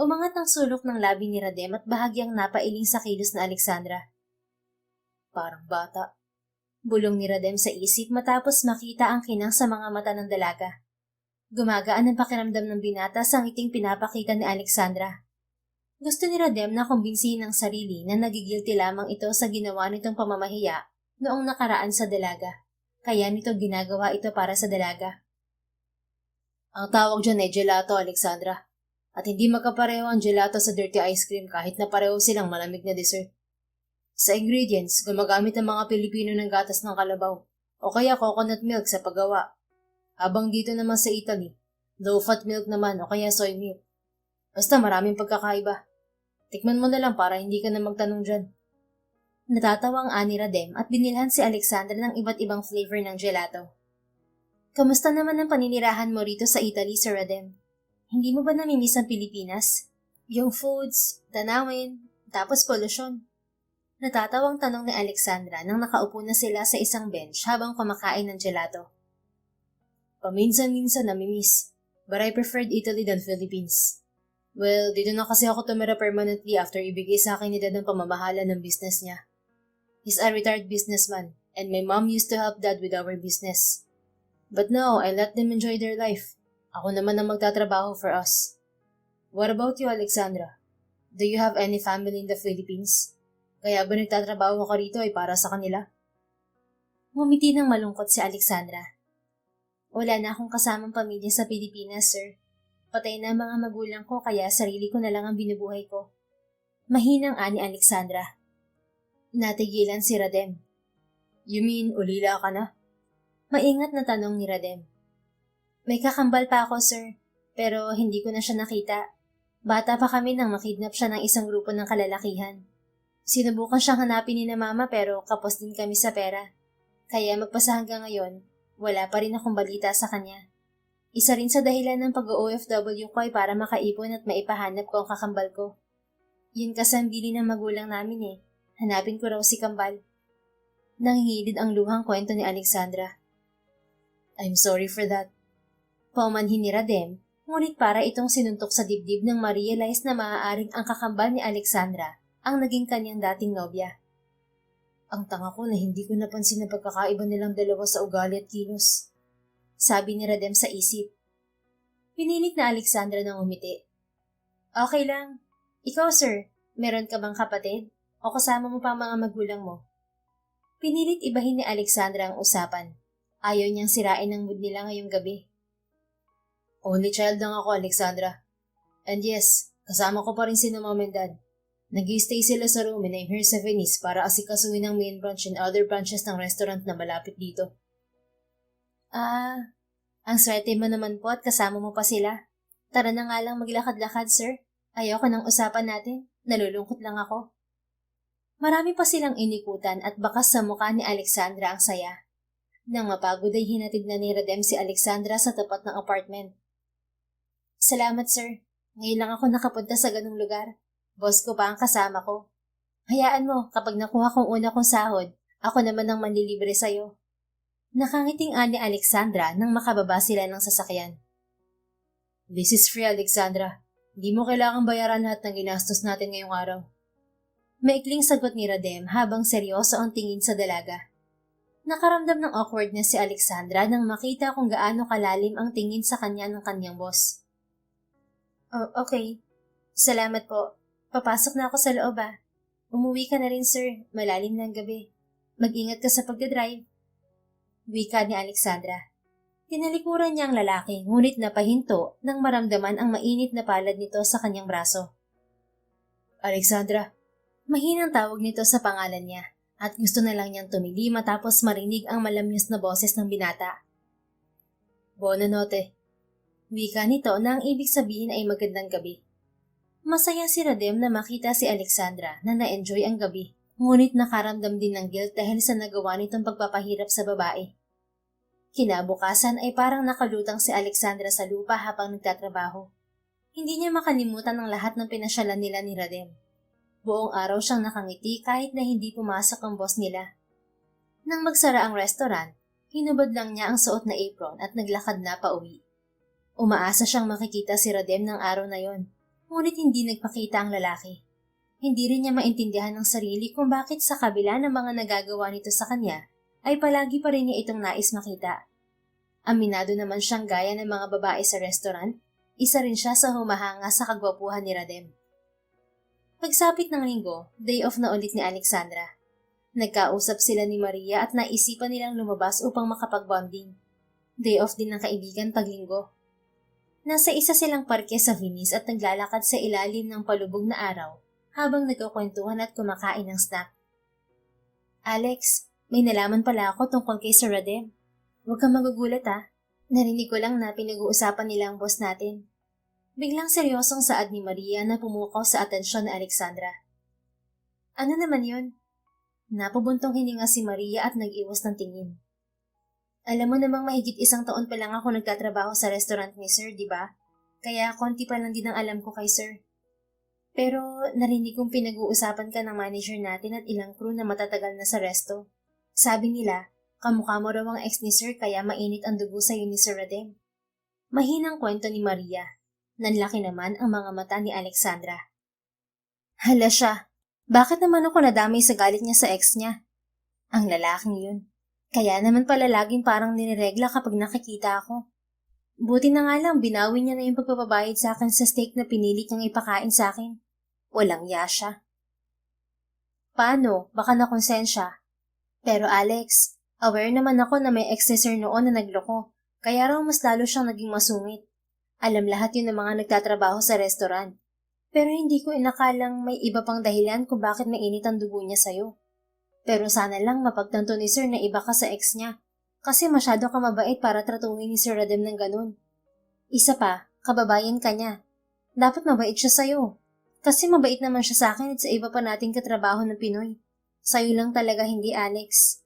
Umangat ang sulok ng labi ni Radem at bahagyang napailing sa kilos na Alexandra. Parang bata. Bulong ni Radem sa isip matapos makita ang kinang sa mga mata ng dalaga. Gumagaan ang pakiramdam ng binata sa ngiting pinapakita ni Alexandra. Gusto ni Radem na kumbinsihin ng sarili na nagigilty lamang ito sa ginawa nitong pamamahiya noong nakaraan sa dalaga. Kaya nito ginagawa ito para sa dalaga. Ang tawag dyan ay gelato, Alexandra. At hindi magkapareho ang gelato sa dirty ice cream kahit na pareho silang malamig na dessert. Sa ingredients, gumagamit ang mga Pilipino ng gatas ng kalabaw o kaya coconut milk sa paggawa. Habang dito naman sa Italy, low-fat milk naman o kaya soy milk. Basta maraming pagkakaiba. Tikman mo na lang para hindi ka na magtanong dyan. Natatawa ang ani Radem at binilhan si Alexandra ng iba't ibang flavor ng gelato. Kamusta naman ang paninirahan mo rito sa Italy, Sir Radem? Hindi mo ba namimiss ang Pilipinas? Yung foods, tanawin, tapos polusyon. Natatawang tanong ni Alexandra nang nakaupo na sila sa isang bench habang kumakain ng gelato. Paminsan-minsan namimiss, but I preferred Italy than Philippines. Well, dito na kasi ako tumira permanently after ibigay sa akin ni Dad ang pamamahala ng business niya. He's a retired businessman, and my mom used to help Dad with our business. But now, I let them enjoy their life. Ako naman ang magtatrabaho for us. What about you, Alexandra? Do you have any family in the Philippines? Kaya ba nagtatrabaho ka rito ay para sa kanila? Ngumiti ng malungkot si Alexandra. Wala na akong kasamang pamilya sa Pilipinas, sir. Patay na ang mga magulang ko kaya sarili ko na lang ang binubuhay ko. Mahinang ani Alexandra. Natigilan si Radem. You mean, ulila ka na? Maingat na tanong ni Radem. May kakambal pa ako, sir. Pero hindi ko na siya nakita. Bata pa kami nang makidnap siya ng isang grupo ng kalalakihan. Sinubukan siyang hanapin ni na mama pero kapos din kami sa pera. Kaya magpasa hanggang ngayon, wala pa rin akong balita sa kanya. Isa rin sa dahilan ng pag-OFW ko ay para makaipon at maipahanap ko ang kakambal ko. Yun kasi ang bili ng magulang namin eh. Hanapin ko raw si Kambal. Nangingilid ang luhang kwento ni Alexandra. I'm sorry for that. Paumanhin ni Radem, ngunit para itong sinuntok sa dibdib nang ma-realize na maaaring ang kakambal ni Alexandra ang naging kanyang dating nobya. Ang tanga ko na hindi ko napansin na pagkakaiba nilang dalawa sa ugali at kilos. Sabi ni Radem sa isip. Pinilit na Alexandra ng umiti. Okay lang. Ikaw, sir, meron ka bang kapatid? O kasama mo pa ang mga magulang mo? Pinilit ibahin ni Alexandra ang usapan. Ayaw niyang sirain ang mood nila ngayong gabi. Only child lang ako, Alexandra. And yes, kasama ko pa rin si Mom and Dad. Nag-i-stay sila sa room and I'm here sa Venice para asikasuhin ang main branch and other branches ng restaurant na malapit dito. Ang swerte mo naman po at kasama mo pa sila. Tara na nga lang maglakad-lakad, sir. Ayoko ng usapan natin. Nalulungkot lang ako. Marami pa silang inikutan at bakas sa mukha ni Alexandra ang saya. Nang mapagod ay hinatid na ni Radem si Alexandra sa tapat ng apartment. Salamat, sir. Ngayon lang ako nakapunta sa ganung lugar. Boss ko pa ang kasama ko. Hayaan mo, kapag nakuha kong una kong sahod, ako naman ang manlilibre sa'yo. Nakangiting ani Alexandra nang makababa sila ng sasakyan. This is free, Alexandra. Hindi mo kailangang bayaran lahat ng ginastos natin ngayong araw. Maikling sagot ni Radem habang seryoso ang tingin sa dalaga. Nakaramdam ng awkwardness si Alexandra nang makita kung gaano kalalim ang tingin sa kanya ng kanyang boss. Oh, okay. Salamat po. Papasok na ako sa loob ah. Umuwi ka na rin, sir. Malalim na ang gabi. Mag-ingat ka sa pagdadrive. Wika ni Alexandra. Tinalikuran niya ang lalaki ngunit napahinto nang maramdaman ang mainit na palad nito sa kanyang braso. Alexandra. Mahinang tawag nito sa pangalan niya at gusto na lang niyang tumili matapos marinig ang malamyos na boses ng binata. Buonanotte. Wika nito na ang ibig sabihin ay magandang gabi. Masaya si Radem na makita si Alexandra na na-enjoy ang gabi, ngunit nakaramdam din ng guilt dahil sa nagawa nitong pagpapahirap sa babae. Kinabukasan ay parang nakalutang si Alexandra sa lupa habang nagtatrabaho. Hindi niya makalimutan ang lahat ng pinasyalan nila ni Radem. Buong araw siyang nakangiti kahit na hindi pumasok ang boss nila. Nang magsara ang restaurant, hinubad lang niya ang suot na apron at naglakad na pauwi. Umaasa siyang makikita si Radem ng araw na yon, ngunit hindi nagpakita ang lalaki. Hindi rin niya maintindihan ng sarili kung bakit sa kabila ng mga nagagawa nito sa kanya, ay palagi pa rin niya itong nais makita. Aminado naman siyang gaya ng mga babae sa restaurant, isa rin siya sa humahanga sa kagwapuhan ni Radem. Pagsapit ng linggo, day off na ulit ni Alexandra. Nagkausap sila ni Maria at naisipan nilang lumabas upang makapag-bonding. Day off din ng kaibigan pag linggo. Nasa isa silang parke sa Venice at naglalakad sa ilalim ng palubog na araw habang nagkukwentuhan at kumakain ng snack. Alex, may nalaman pala ako tungkol kay Sir Radem. Huwag kang magugulat Narinig ko lang na pinag-uusapan nila ang boss natin. Biglang seryosong saad ni Maria na pumukaw sa atensyon ni Alexandra. Ano naman yun? Napubuntong hininga si Maria at nag-iwas ng tingin. Alam mo namang mahigit 1 taon pa lang ako nagtatrabaho sa restaurant ni Sir, di ba? Kaya konti pa lang din ang alam ko kay Sir. Pero narinig kong pinag-uusapan ka ng manager natin at ilang crew na matatagal na sa resto. Sabi nila, kamukha mo raw ang ex ni Sir kaya mainit ang dugo sa'yo ni Sir Radem. Mahinang kwento ni Maria. Nanlaki naman ang mga mata ni Alexandra. Hala siya, bakit naman ako nadamay sa galit niya sa ex niya? Ang lalaking yun. Kaya naman pala laging parang nireregla kapag nakikita ako. Buti na nga lang binawi niya na yung pagpapabayad sa akin sa steak na pinilit niyang ipakain sa akin. Walang yasya. Paano? Baka nakonsensya. Pero Alex, aware naman ako na may ex ni Sir noon na nagloko, kaya raw mas lalo siyang naging masungit. Alam lahat yun ng mga nagtatrabaho sa restaurant. Pero hindi ko inakalang may iba pang dahilan kung bakit mainit ang dugo niya sa'yo. Pero sana lang mapagtanto ni Sir na iba ka sa ex niya. Kasi masyado ka mabait para tratuhin ni Sir Radem ng ganun. Isa pa, kababayan ka niya. Dapat mabait siya sa'yo. Kasi mabait naman siya sa akin at sa iba pa nating katrabaho ng Pinoy. Sa'yo lang talaga hindi, Alex.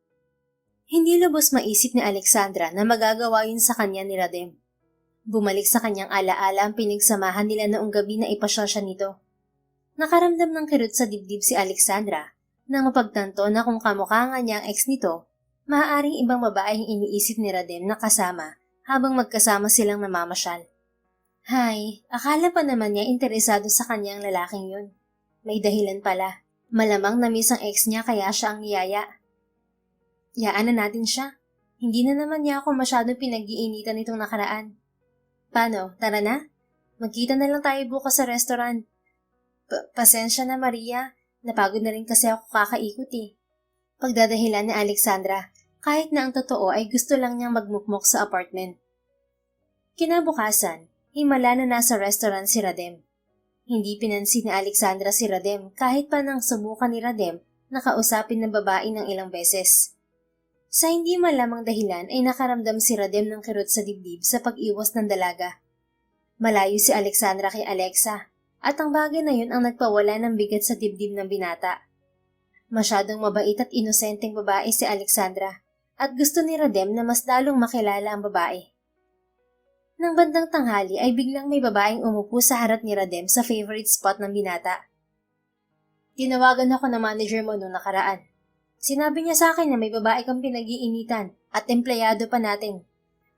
Hindi lubos maisip ni Alexandra na magagawa yun sa kanya ni Radem. Bumalik sa kanyang alaala ang pinagsamahan nila noong gabi na ipasya siya nito. Nakaramdam ng kirot sa dibdib si Alexandra nang mapagtanto na kung kamukha nga niya ang ex nito, maaaring ibang babae ang iniisip ni Radem na kasama habang magkasama silang namamasyal. Hay, akala pa naman niya interesado sa kanyang lalaking yun. May dahilan pala. Malamang na-miss ang ex niya kaya siya ang niyaya. Yaan na natin siya. Hindi na naman niya ako masyadong pinag-iinitan nitong nakaraan. Paano? Tara na? Magkita na lang tayo bukas sa restaurant. Pasensya na, Maria. Napagod na rin kasi ako kakaikot Pagdadahilan ni Alexandra, kahit na ang totoo ay gusto lang niyang magmukmok sa apartment. Kinabukasan, himala na nasa restaurant si Radem. Hindi pinansin ni Alexandra si Radem kahit pa nang subukan ni Radem na kausapin ng babae ng ilang beses. Sa hindi malamang dahilan ay nakaramdam si Radem ng kirot sa dibdib sa pag-iwas ng dalaga. Malayo si Alexandra kay Alexa at ang bagay na yun ang nagpawala ng bigat sa dibdib ng binata. Masyadong mabait at inosenteng babae si Alexandra at gusto ni Radem na mas lalong makilala ang babae. Nang bandang tanghali ay biglang may babaeng umupo sa harap ni Radem sa favorite spot ng binata. Tinawagan ako ng manager mo noong nakaraan. Sinabi niya sa akin na may babae kang pinag-iinitan at empleyado pa natin.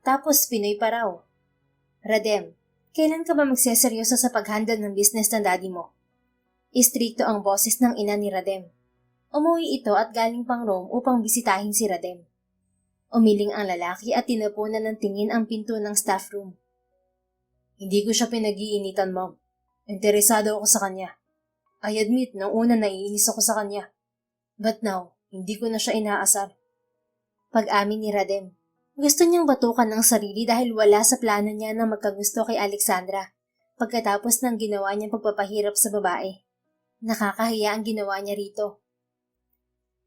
Tapos Pinoy pa raw. Radem, kailan ka ba magseseryoso sa pag-handle ng business ng daddy mo? Istrikto ang boses ng ina ni Radem. Umuwi ito at galing pang Rome upang bisitahin si Radem. Umiling ang lalaki at tinapunan ng tingin ang pinto ng staff room. Hindi ko siya pinag-iinitan, ma'am. Interesado ako sa kanya. I admit, nang una naiinis ako sa kanya. But now, hindi ko na siya inaasar. Pag-amin ni Radem, gusto niyang batukan ng sarili dahil wala sa plano niya na magkagusto kay Alexandra pagkatapos ng ginawa niyang pagpapahirap sa babae. Nakakahiya ang ginawa niya rito.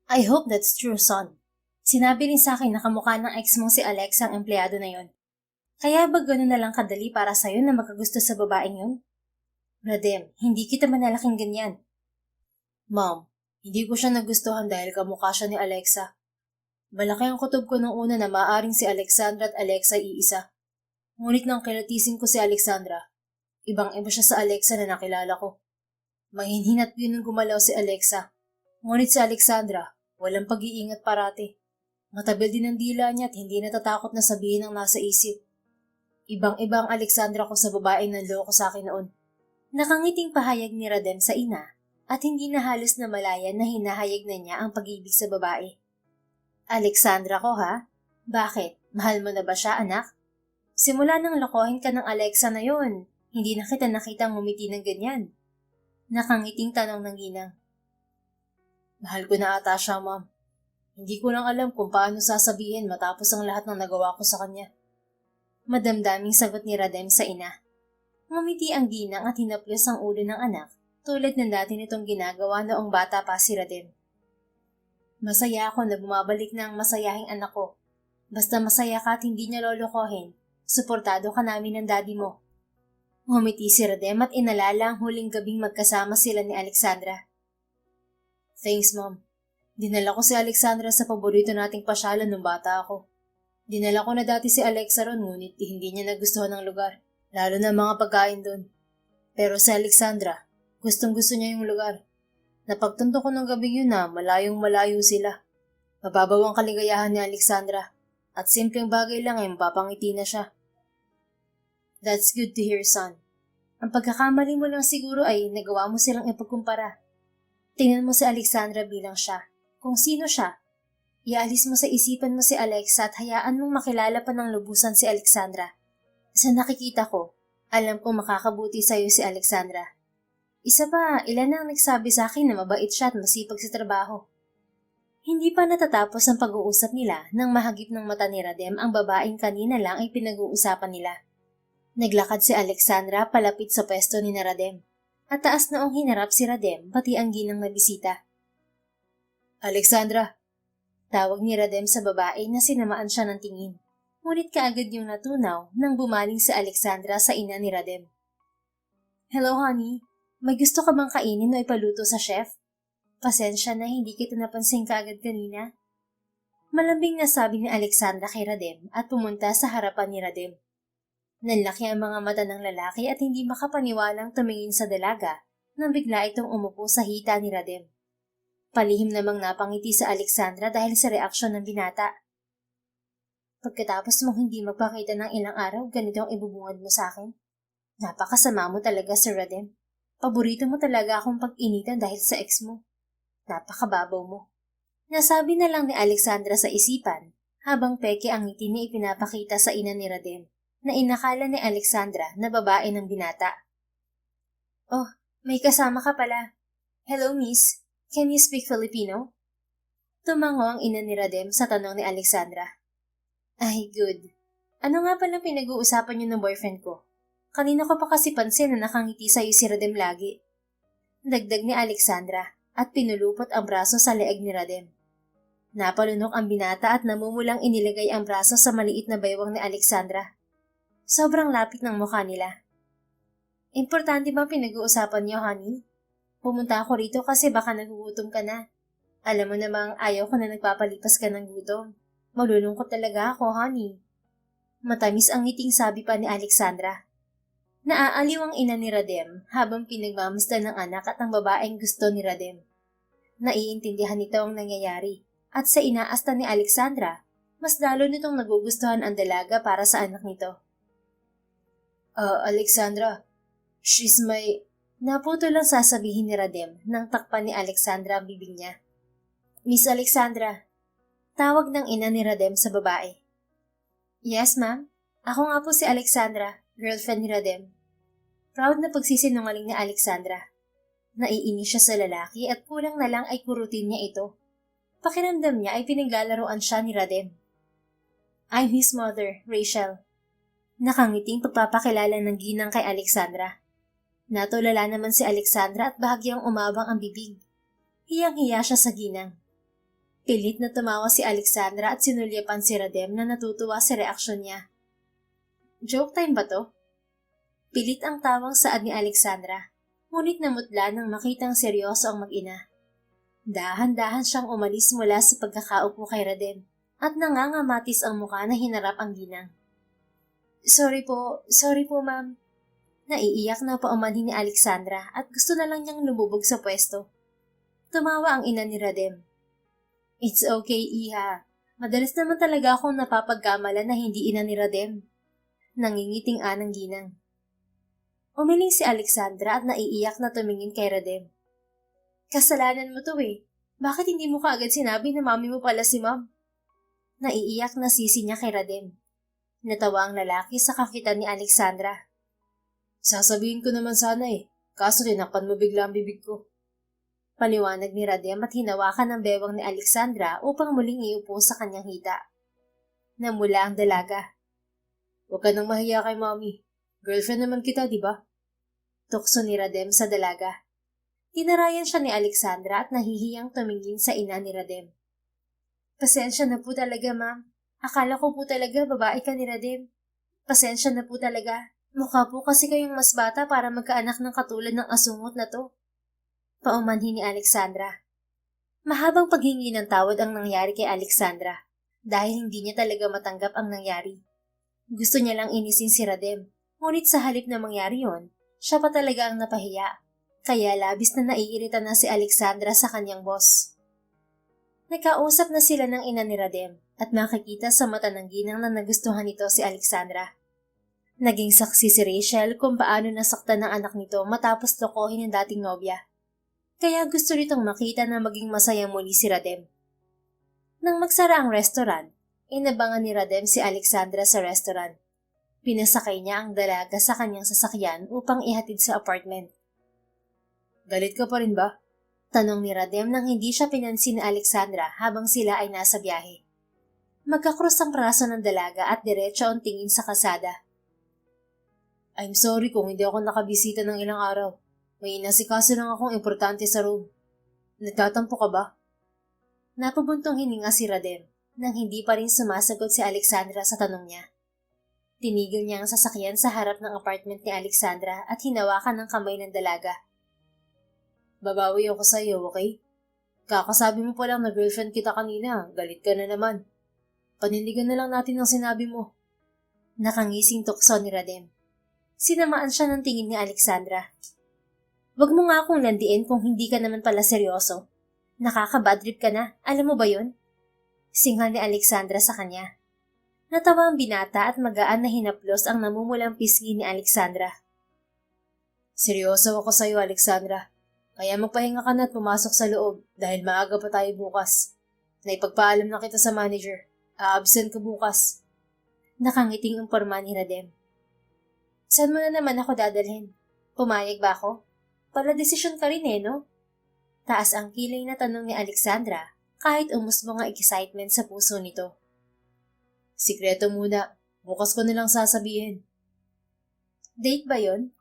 I hope that's true, son. Sinabi rin sa akin na kamukha ng ex mong si Alexa ang empleyado na yon. Kaya ba gano'n na lang kadali para sa'yo na makagusto sa babaeng yun? Radem, hindi kita manalaking ganyan. Ma'am, hindi ko siya nagustuhan dahil kamukha siya ni Alexa. Malaki ang kutob ko nung una na maaring si Alexandra at Alexa ay iisa. Ngunit nang kilatisin ko si Alexandra, ibang-iba siya sa Alexa na nakilala ko. Mahinhin at yun nung gumalaw si Alexa. Ngunit si Alexandra, walang pag-iingat parati. Matabil din ang dila niya at hindi natatakot na sabihin ang nasa isip. Ibang-iba ang Alexandra ko sa babaeng nanloko sa akin noon. Nakangiting pahayag ni Radem sa ina at hindi na halos na malaya na hinahayag na niya ang pag-ibig sa babae. Alexandra ko ha? Bakit? Mahal mo na ba siya, anak? Simula nang lokohin ka ng Alexa na yon, hindi na kita nakitang ngumiti ng ganyan. Nakangiting tanong ng ginang. Mahal ko na ata siya, ma'am. Hindi ko lang alam kung paano sasabihin matapos ang lahat ng nagawa ko sa kanya. Madamdaming sagot ni Radem sa ina. Ngumiti ang ginang at hinaplos ang ulo ng anak tulad ng dati nitong ginagawa noong bata pa si Radem. Masaya ako na bumabalik na ang masayahing anak ko. Basta masaya ka at hindi niya lolokohin, suportado ka namin ng daddy mo. Ngumiti si Radem at inalala ang huling gabing magkasama sila ni Alexandra. Thanks, ma'am. Dinala ko si Alexandra sa paborito nating pasyalan nung bata ako. Dinala ko na dati si Alexa ron ngunit hindi niya nagustuhan ng lugar, lalo na mga pagkain doon. Pero si Alexandra, gustong-gusto niya yung lugar. Napagtanto ko ng gabing yun na malayong malayo sila. Mababaw ang kaligayahan ni Alexandra at simpleng bagay lang ay mapapangiti na siya. That's good to hear, son. Ang pagkakamali mo lang siguro ay nagawa mo silang ipagkumpara. Tingnan mo si Alexandra bilang siya. Kung sino siya. Iaalis mo sa isipan mo si Alexa at hayaan mong makilala pa ng lubusan si Alexandra. Sa nakikita ko, alam kong makakabuti sa'yo si Alexandra. Isa pa, ilan ang nagsabi sa akin na mabait siya at masipag sa trabaho. Hindi pa natatapos ang pag-uusap nila nang mahagip ng mata ni Radem ang babaeng kanina lang ay pinag-uusapan nila. Naglakad si Alexandra palapit sa pwesto ni Radem. At taas noong hinarap si Radem pati ang ginang na bisita. Alexandra! Tawag ni Radem sa babae na sinamaan siya ng tingin. Ngunit kaagad yung natunaw nang bumaling si Alexandra sa ina ni Radem. Hello honey, may gusto ka bang kainin o ipaluto sa chef? Pasensya na hindi kita napansin kaagad kanina. Malambing na sabi ni Alexandra kay Radem at pumunta sa harapan ni Radem. Nanlaki ang mga mata ng lalaki at hindi makapaniwalang tumingin sa dalaga nang bigla itong umupo sa hita ni Radem. Palihim namang napangiti sa Alexandra dahil sa reaksyon ng binata. Pagkatapos mong hindi magpakita ng ilang araw, ganito ang ibubungad mo sa akin? Napakasama mo talaga, Sir Radem. Paborito mo talaga akong pag-initan dahil sa ex mo. Napakababaw mo. Nasabi na lang ni Alexandra sa isipan, habang peke ang ngiti niya ipinapakita sa ina ni Radem, na inakala ni Alexandra na babae ng binata. Oh, may kasama ka pala. Hello, miss. Can you speak Filipino? Tumango ang ina ni Radem sa tanong ni Alexandra. Ay, good. Ano nga pala pinag-uusapan niyo ng boyfriend ko? Kanina ko pa kasi pansin na nakangiti sa'yo si Radem lagi. Dagdag ni Alexandra at pinulupot ang braso sa leeg ni Radem. Napalunok ang binata at namumulang inilagay ang braso sa maliit na baywang ni Alexandra. Sobrang lapit ng mukha nila. Importante bang pinag-uusapan niyo, honey? Pumunta ako rito kasi baka nagugutom ka na. Alam mo namang ayaw ko na nagpapalipas ka ng gutom. Malulungkot talaga ako, honey. Matamis ang ngiting sabi pa ni Alexandra. Naaaliw ang ina ni Radem habang pinagmamasdan ng anak at ang babaeng gusto ni Radem. Naiintindihan nito ang nangyayari at sa inaasta ni Alexandra, mas lalo nitong nagugustuhan ang dalaga para sa anak nito. Alexandra, she's my... Naputo lang sasabihin ni Radem nang takpan ni Alexandra ang bibig niya. Miss Alexandra, tawag ng ina ni Radem sa babae. Yes, ma'am. Ako nga po si Alexandra, girlfriend ni Radem. Proud na pagsisinungaling ni Alexandra. Naiinis siya sa lalaki at kulang na lang ay kurutin niya ito. Pakiramdam niya ay pinaglalaroan siya ni Radem. I'm his mother, Rachel. Nakangiting pagpapakilala ng ginang kay Alexandra. Natulala naman si Alexandra at bahagyang umabang ang bibig. Hiyang-hiya siya sa ginang. Pilit na tumawa si Alexandra at sinulyapan si Radem na natutuwa sa reaksyon niya. Joke time ba to? Pilit ang tawang saad ni Alexandra, ngunit namutla nang makitang seryoso ang mag-ina. Dahan-dahan siyang umalis mula sa pagkakaupo kay Radem at nangangamatis ang mukha na hinarap ang ginang. Sorry po ma'am. Naiiyak na paumanhin ni Alexandra at gusto na lang niyang lumubog sa pwesto. Tumawa ang ina ni Radem. It's okay, Iha. Madalas naman talaga akong napapagkamalan na hindi ina ni Radem. Nangingiting anang ginang. Umiling si Alexandra at naiiyak na tumingin kay Radem. Kasalanan mo to eh. Bakit hindi mo kaagad sinabi na mami mo pala si ma'am? Naiiyak na sisi niya kay Radem. Natawa ang lalaki sa kakitan ni Alexandra. Sasabihin ko naman sana eh, kaso tinakpan mo bigla ang bibig ko. Paliwanag ni Radem at hinawakan ng bewang ni Alexandra upang muling iupo sa kanyang hita. Namula ang dalaga. Huwag ka nang mahiya kay mami. Girlfriend naman kita, di ba? Tukso ni Radem sa dalaga. Tinarayan siya ni Alexandra at nahihiyang tumingin sa ina ni Radem. Pasensya na po talaga, ma'am. Akala ko po talaga babae ka ni Radem. Pasensya na po talaga. Mukha po kasi kayong mas bata para magkaanak ng katulad ng asungot na to. Paumanhin ni Alexandra. Mahabang paghingi ng tawad ang nangyari kay Alexandra dahil hindi niya talaga matanggap ang nangyari. Gusto niya lang inisin si Radem, ngunit sa halip na mangyari yon, siya pa talaga ang napahiya. Kaya labis na naiirita na si Alexandra sa kanyang boss. Nagkausap na sila ng ina ni Radem at makikita sa mata ng ginang na nagustuhan nito si Alexandra. Naging saksi si Rachel kung paano nasaktan ng anak nito matapos lokohin ng dating nobya. Kaya gusto nitong makita na maging masaya muli si Radem. Nang magsara ang restaurant, inabangan ni Radem si Alexandra sa restaurant. Pinasakay niya ang dalaga sa kanyang sasakyan upang ihatid sa apartment. Galit ka pa rin ba? Tanong ni Radem nang hindi siya pinansin ni Alexandra habang sila ay nasa biyahe. Magkakrus ang braso ng dalaga at diretso ang tingin sa kasada. I'm sorry kung hindi ako nakabisita ng ilang araw. May inasikaso lang akong importante sa room. Nagtatampo ka ba? Napabuntong hininga si Radem nang hindi pa rin sumasagot si Alexandra sa tanong niya. Tinigil niya ang sasakyan sa harap ng apartment ni Alexandra at hinawakan ng kamay ng dalaga. Babawi ako sa iyo, okay? Kakasabi mo pa lang na girlfriend kita kanina, galit ka na naman. Panindigan na lang natin ang sinabi mo. Nakangising tukso ni Radem. Sinamaan siya ng tingin ni Alexandra. Wag mo nga akong landiin kung hindi ka naman pala seryoso. Nakaka-badtrip ka na, alam mo ba yun? Singhal ni Alexandra sa kanya. Natawa ang binata at magaan na hinaplos ang namumulang pisngi ni Alexandra. Seryoso ako sa iyo, Alexandra. Kaya magpahinga ka na at pumasok sa loob dahil maaga pa tayo bukas. Naipagpaalam na kita sa manager. A-absent ka bukas. Nakangiting umporma ni Radem. Saan mo na naman ako dadalhin? Pumayag ba ako? Pala desisyon ka rin eh, no? Taas ang kilay na tanong ni Alexandra kahit umusbong ang excitement sa puso nito. Sikreto muna. Bukas ko nilang sasabihin. Date ba yon?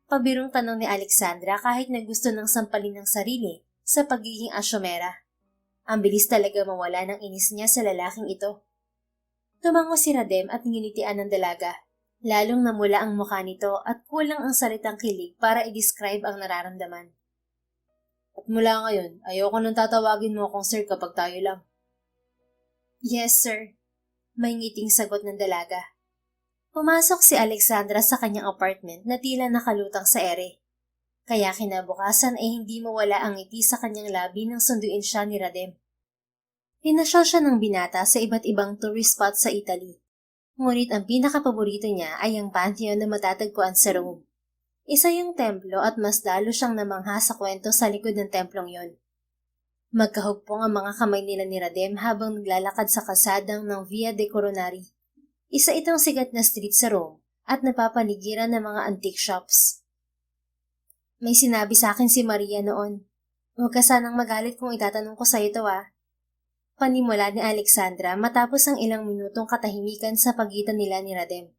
Pabirong tanong ni Alexandra kahit na gusto ng sampalin ng sarili sa pagiging asyomera. Ang bilis talaga mawala ng inis niya sa lalaking ito. Tumango si Radem at nginitian ng dalaga. Lalong namula ang mukha nito at kulang ang salitang kilig para i-describe ang nararamdaman. At mula ngayon, ayoko nang tatawagin mo akong sir kapag tayo lang. Yes, sir. May ngiting sagot ng dalaga. Pumasok si Alexandra sa kanyang apartment na tila nakalutang sa ere. Kaya kinabukasan ay hindi mawala ang ngiti sa kanyang labi nang sunduin siya ni Radem. Pinasyal siya ng binata sa iba't ibang tourist spot sa Italy. Ngunit ang pinakapaborito niya ay ang Pantheon na matatagpuan sa Rome. Isa yung templo at mas lalo siyang namangha sa kwento sa likod ng templong yon. Magkahugpong ang mga kamay nila ni Radem habang naglalakad sa kasadang ng Via de Coronari. Isa itong sigat na street sa Rome at napapaligiran ng mga antique shops. May sinabi sa akin si Maria noon. Huwag ka sanang magalit kung itatanong ko sa ito Panimula ni Alexandra matapos ang ilang minutong katahimikan sa pagitan nila ni Radem.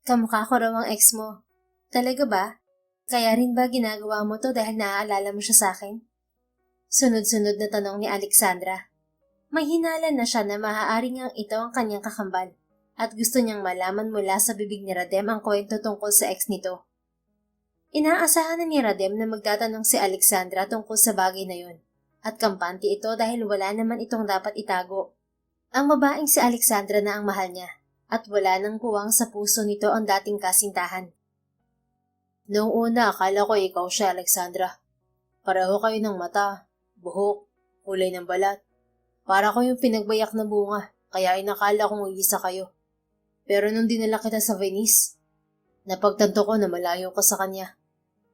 Kamukha ko raw ang ex mo. Talaga ba? Kaya rin ba ginagawa mo to dahil naaalala mo siya sa akin? Sunod-sunod na tanong ni Alexandra. May hinala na siya na maaaring ang ito ang kanyang kakambal at gusto niyang malaman mula sa bibig ni Radem ang kwento tungkol sa ex nito. Inaasahan na ni Radem na magtatanong si Alexandra tungkol sa bagay na yun, at kampante ito dahil wala naman itong dapat itago. Ang babaeng si Alexandra na ang mahal niya, at wala nang puwang sa puso nito ang dating kasintahan. Noong una, akala ko ikaw siya, Alexandra. Pareho kayo ng mata, buhok, kulay ng balat. Para ko yung pinagbayak na bunga, kaya inakala kong iisa kayo. Pero nung dinala kita sa Venice, napagtanto ko na malayo ka sa kanya.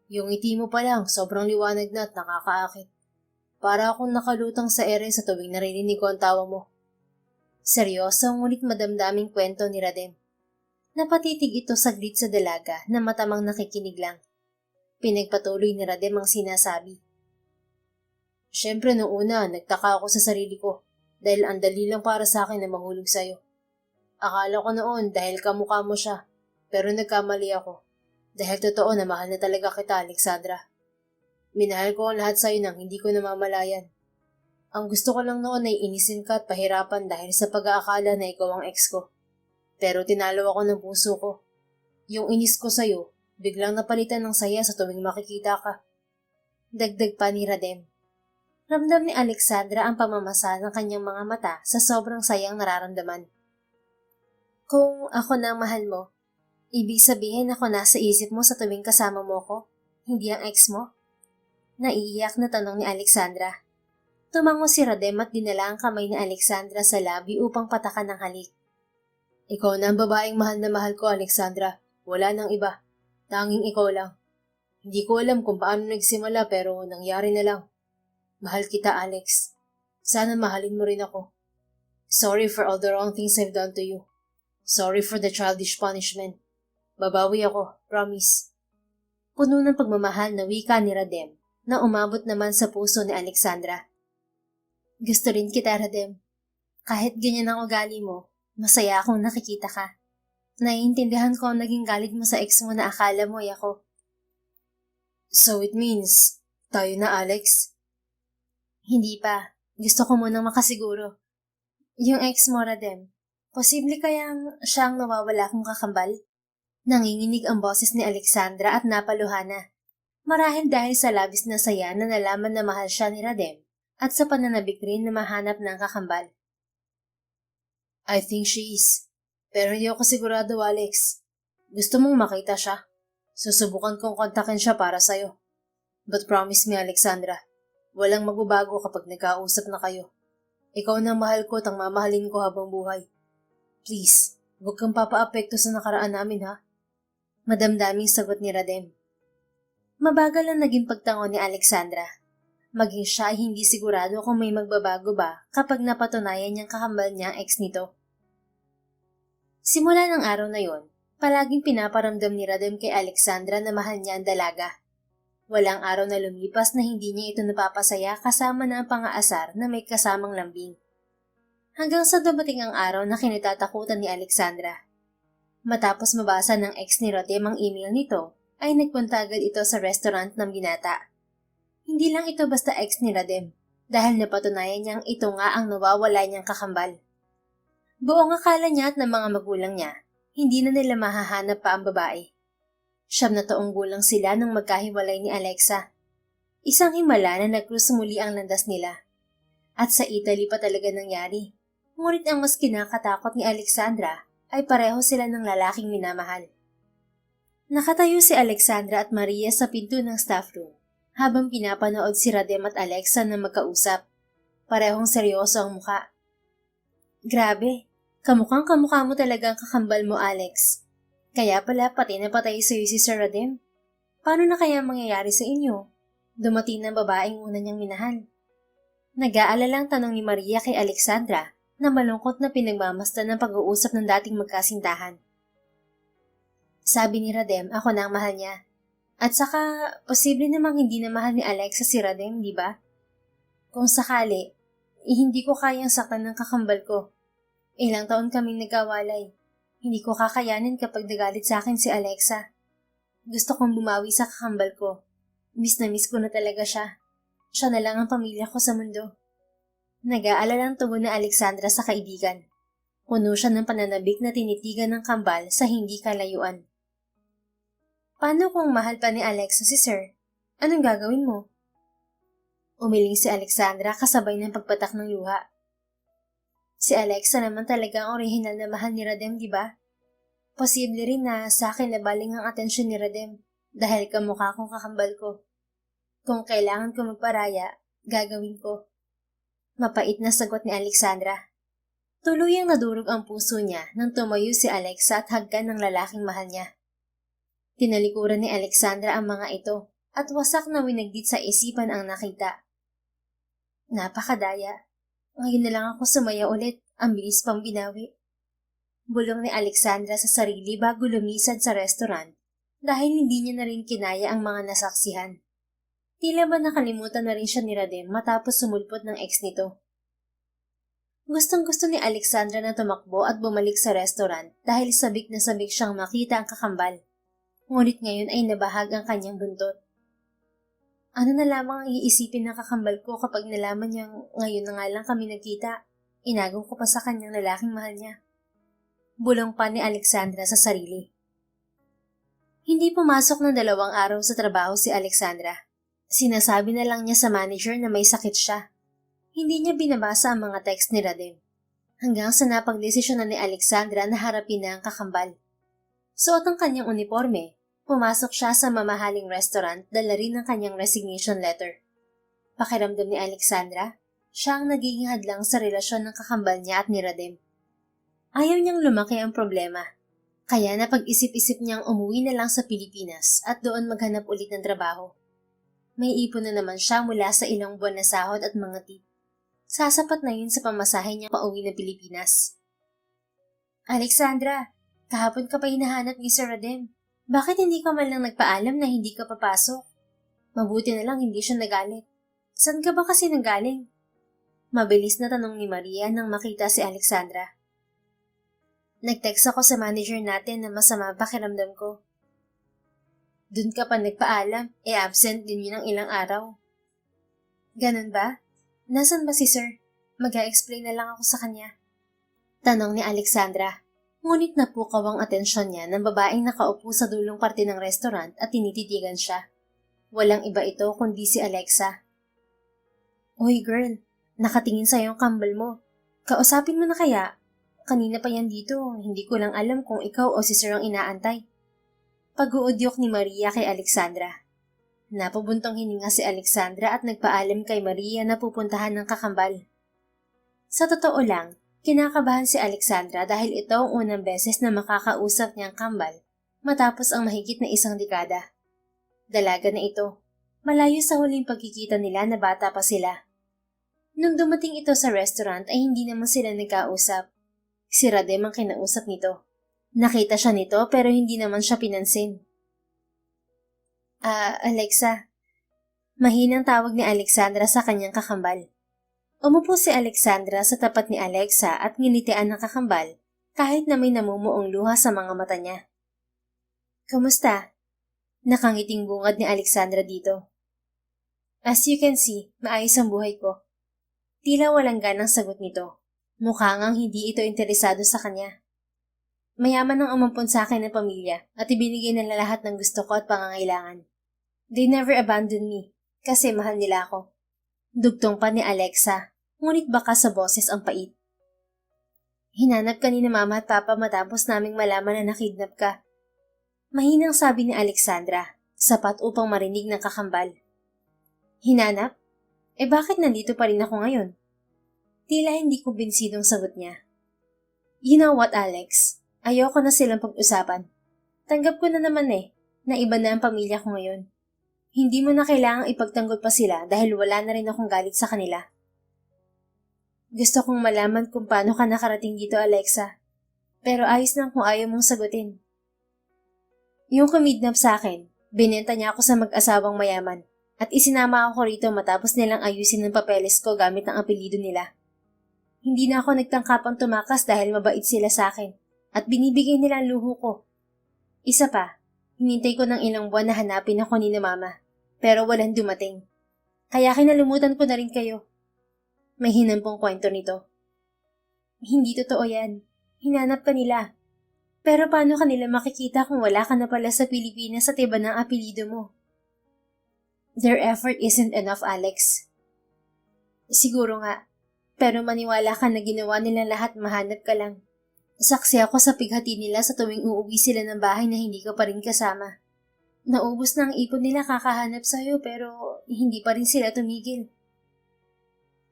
Yung ngiti mo pa lang, sobrang liwanag na at nakakaakit. Para akong nakalutang sa ere sa tuwing naririnig ko ang tawa mo. Seryoso ngunit madamdaming kwento ni Radem. Napatitig ito saglit sa dalaga na matamang nakikinig lang. Pinagpatuloy ni Radem ang sinasabi. Siyempre noong una, nagtaka ako sa sarili ko dahil ang dali lang para sa akin na mahulog sa'yo. Akala ko noon dahil kamukha mo siya, pero nagkamali ako. Dahil totoo na mahal na talaga kita, Alexandra. Minahal ko ang lahat sa'yo nang hindi ko namamalayan. Ang gusto ko lang noon ay inisin ka at pahirapan dahil sa pag-aakala na ikaw ang ex ko. Pero tinalo ako ng puso ko. Yung inis ko sa'yo, biglang napalitan ng saya sa tuwing makikita ka. Dagdag pa ni Radem. Ramdam ni Alexandra ang pamamasa ng kanyang mga mata sa sobrang sayang nararamdaman. Kung ako na ang mahal mo, ibig sabihin ako nasa isip mo sa tuwing kasama mo ko, hindi ang ex mo? Naiiyak na tanong ni Alexandra. Tumango si Radem at dinala ang kamay ni Alexandra sa labi upang patakan ng halik. Ikaw na ang babaeng mahal na mahal ko, Alexandra. Wala nang iba. Tanging ikaw lang. Hindi ko alam kung paano nagsimula pero nangyari na lang. Mahal kita, Alex. Sana mahalin mo rin ako. Sorry for all the wrong things I've done to you. Sorry for the childish punishment. Babawi ako, promise. Puno ng pagmamahal na wika ni Radem na umabot naman sa puso ni Alexandra. Gusto rin kita, Radem. Kahit ganyan ang ugali mo, masaya akong nakikita ka. Naiintindihan ko ang naging galit mo sa ex mo na akala mo ay ako. So it means, tayo na, Alex? Hindi pa. Gusto ko munang makasiguro. Yung ex mo, Radem, posible kayang siya ang nawawala kong kakambal? Nanginginig ang boses ni Alexandra at napaluhana. Marahil dahil sa labis na saya na nalaman na mahal siya ni Radem at sa pananabik rin na mahanap ng kakambal. I think she is. Pero hindi ako sigurado, Alex. Gusto mong makita siya? Susubukan kong kontakin siya para sa'yo. But promise me, Alexandra, walang magbabago kapag nagkausap na kayo. Ikaw na mahal ko at ang mamahalin ko habang buhay. Please, huwag kang papaapekto sa nakaraan namin, ha? Madamdaming sagot ni Radem. Mabagal ang naging pagtango ni Alexandra. Maging siya ay hindi sigurado kung may magbabago ba kapag napatunayan niyang kakambal niya ang ex nito. Simula ng araw na yon, palaging pinaparamdam ni Radem kay Alexandra na mahal niya ang dalaga. Walang araw na lumipas na hindi niya ito napapasaya kasama na ang pang-aasar na may kasamang lambing. Hanggang sa dumating ang araw na kinatatakutan ni Alexandra. Matapos mabasa ng ex ni Radem ang email nito, ay nagpunta agad ito sa restaurant ng binata. Hindi lang ito basta ex ni Radem, dahil napatunayan niyang ito nga ang nawawala niyang kakambal. Buong akala niya at ng mga magulang niya, hindi na nila mahahanap pa ang babae. 9 na taong gulang sila nang magkahiwalay ni Alexa. Isang himala na nag-cruise muli ang landas nila. At sa Italy pa talaga nangyari. Ngunit ang mas kinakatakot ni Alexandra ay pareho sila ng lalaking minamahal. Nakatayo si Alexandra at Maria sa pinto ng staff room habang pinapanood si Radem at Alexa na magkausap. Parehong seryoso ang muka. Grabe, kamukhang kamukha mo talaga ang kakambal mo, Alex. Kaya pala pati na patay sa'yo si Sir Radem. Paano na kaya mangyayari sa inyo? Dumating ng babaeng una niyang minahal. Nag-aalalang tanong ni Maria kay Alexandra na malungkot na pinagmamasdan ng pag-uusap ng dating magkasintahan. Sabi ni Radem, ako na ang mahal niya. At saka, posible namang hindi na mahal ni Alexa si Radem, di ba? Kung sakali, hindi ko kayang saktan ng kakambal ko. Ilang taon kaming nagkawalay. Hindi ko kakayanin kapag nagalit sa akin si Alexa. Gusto kong bumawi sa kakambal ko. Miss na miss ko na talaga siya. Siya na lang ang pamilya ko sa mundo. Nag-aalalang tugon na Alexandra sa kaibigan. Puno siya ng pananabik na tinitigan ng kambal sa hindi kalayuan. Paano kung mahal pa ni Alexa si Sir? Anong gagawin mo? Umiling si Alexandra kasabay ng pagpatak ng luha. Si Alexa naman talaga ang orihinal na mahal ni Radem, di ba? Posible rin na sa akin nabaling ang atensyon ni Radem dahil kamukha kong kakambal ko. Kung kailangan ko magparaya, gagawin ko. Mapait na sagot ni Alexandra. Tuluyang nadurog ang puso niya nang tumayo si Alexa at hagkan ng lalaking mahal niya. Tinalikuran ni Alexandra ang mga ito at wasak na winagdit sa isipan ang nakita. Napakadaya. Ngayon na lang ako sumaya ulit, ang bilis pang binawi. Bulong ni Alexandra sa sarili bago lumisad sa restaurant dahil hindi niya na rin kinaya ang mga nasaksihan. Tila ba nakalimutan na rin siya ni Radem matapos sumulpot ng ex nito. Gustong-gusto ni Alexandra na tumakbo at bumalik sa restaurant dahil sabik na sabik siyang makita ang kakambal. Ngunit ngayon ay nabahag ang kanyang buntot. Ano na lamang ang iisipin ng kakambal ko kapag nalaman niyang ngayon na nga lang kami nagkita, inagaw ko pa sa kanyang lalaking mahal niya. Bulong pa ni Alexandra sa sarili. Hindi pumasok ng 2 araw sa trabaho si Alexandra. Sinasabi na lang niya sa manager na may sakit siya. Hindi niya binabasa ang mga text ni Radem. Hanggang sa napagdesisyon na ni Alexandra na harapin na ang kakambal. Suot ang kanyang uniforme. Pumasok siya sa mamahaling restaurant, dala rin ang kanyang resignation letter. Pakiramdam ni Alexandra, siya ang nagiging hadlang sa relasyon ng kakambal niya at ni Radem. Ayaw niyang lumaki ang problema, kaya napag-isip-isip niyang umuwi na lang sa Pilipinas at doon maghanap ulit ng trabaho. May ipon na naman siya mula sa ilang buwan na sahod at mga tip. Sasapat na yun sa pamasahe niya pauwi ng Pilipinas. Alexandra, kahapon ka pa hinahanap ni Sir Radem. Bakit hindi ka man lang nagpaalam na hindi ka papasok? Mabuti na lang hindi siya nagalit. Saan ka ba kasi nanggaling? Mabilis na tanong ni Maria nang makita si Alexandra. Nag-text ako sa manager natin na masama pakiramdam ko. Dun ka pa nagpaalam, absent din yun ng ilang araw. Ganun ba? Nasaan ba si Sir? Mag-a-explain na lang ako sa kanya. Tanong ni Alexandra. Ngunit napukaw ang atensyon niya ng babaeng nakaupo sa dulong parte ng restaurant at tinititigan siya. Walang iba ito kundi si Alexa. Uy girl, nakatingin sa'yo ang kambal mo. Kausapin mo na kaya? Kanina pa yan dito, hindi ko lang alam kung ikaw o si Sir ang inaantay. Pag-uudyok ni Maria kay Alexandra. Napabuntong hininga si Alexandra at nagpaalam kay Maria na pupuntahan ng kakambal. Sa totoo lang, kinakabahan si Alexandra dahil ito ang unang beses na makakausap niyang kambal matapos ang mahigit na 1 dekada. Dalaga na ito, malayo sa huling pagkikita nila na bata pa sila. Nung dumating ito sa restaurant ay hindi naman sila nagkausap. Si Radem ang kinausap nito. Nakita siya nito pero hindi naman siya pinansin. Alexa. Mahinang tawag ni Alexandra sa kanyang kakambal. Umupo si Alexandra sa tapat ni Alexa at nginitian ng kakambal kahit na may namumuong luha sa mga mata niya. Kamusta? Nakangiting bungad ni Alexandra dito. As you can see, maayos ang buhay ko. Tila walang ganang sagot nito. Mukha ngang hindi ito interesado sa kanya. Mayaman ang umampon sa akin ng pamilya at ibinigay nila lahat ng gusto ko at pangangailangan. They never abandoned me kasi mahal nila ako. Dugtong pa ni Alexa, ngunit baka sa boses ang pait. Hinanap ka ni na mama at papa matapos naming malaman na nakidnap ka. Mahinang sabi ni Alexandra, sapat upang marinig ng kakambal. Hinanap? Bakit nandito pa rin ako ngayon? Tila hindi ko binsidong sagot niya. You know what, Alex? Ayoko na silang pag-usapan. Tanggap ko na naman na iba na ang pamilya ko ngayon. Hindi mo na kailangang ipagtanggol pa sila dahil wala na rin akong galit sa kanila. Gusto kong malaman kung paano ka nakarating dito, Alexa. Pero ayos lang kung ayaw mong sagutin. Yung kumidnap sa akin, binenta niya ako sa mag-asawang mayaman at isinama ako rito matapos nilang ayusin ng papeles ko gamit ang apelyido nila. Hindi na ako nagtangkapang tumakas dahil mabait sila sa akin at binibigay nila ang luho ko. Isa pa, hinintay ko ng ilang buwan na hanapin ako ni na mama. Pero walang dumating. Kaya kinalimutan ko na rin kayo. May hinampong kwento nito. Hindi totoo yan. Hinanap ka nila. Pero paano kanila makikita kung wala ka na pala sa Pilipinas at iba ng apelido mo? Their effort isn't enough, Alex. Siguro nga. Pero maniwala ka na ginawa nila lahat, mahanap ka lang. Saksi ako sa pighati nila sa tuwing uuwi sila ng bahay na hindi ka pa rin kasama. Naubos na ang ipon nila kakahanap sa'yo pero hindi pa rin sila tumigil.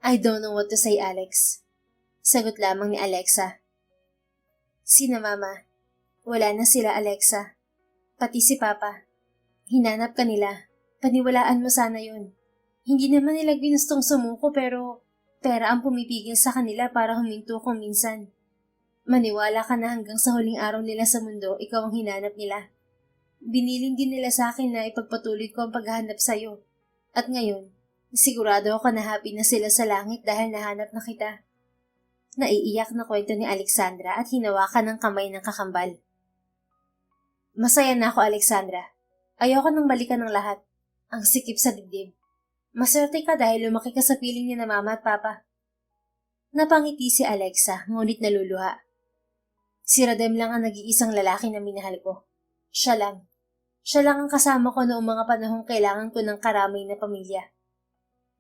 I don't know what to say, Alex. Sagot lamang ni Alexa. Sina Mama? Wala na sila, Alexa. Pati si Papa. Hinanap ka nila. Paniwalaan mo sana yun. Hindi naman nila ginustong sumuko pero pera ang pumipigil sa kanila para huminto kung minsan. Maniwala ka na hanggang sa huling araw nila sa mundo, ikaw ang hinanap nila. Biniling din nila sa akin na ipagpatuloy ko ang paghahanap sa'yo. At ngayon, sigurado ako na happy na sila sa langit dahil nahanap na kita. Naiiyak na kwento ni Alexandra at hinawakan ng kamay ng kakambal. Masaya na ako, Alexandra. Ayoko nang balikan ng lahat. Ang sikip sa dibdib. Maswerte ka dahil lumaki ka sa piling niya na Mama at Papa. Napangiti si Alexa, ngunit naluluha. Si Radem lang ang nag-iisang lalaki na minahal ko. Siya lang. Siya lang ang kasama ko noong mga panahong kailangan ko ng karamay na pamilya.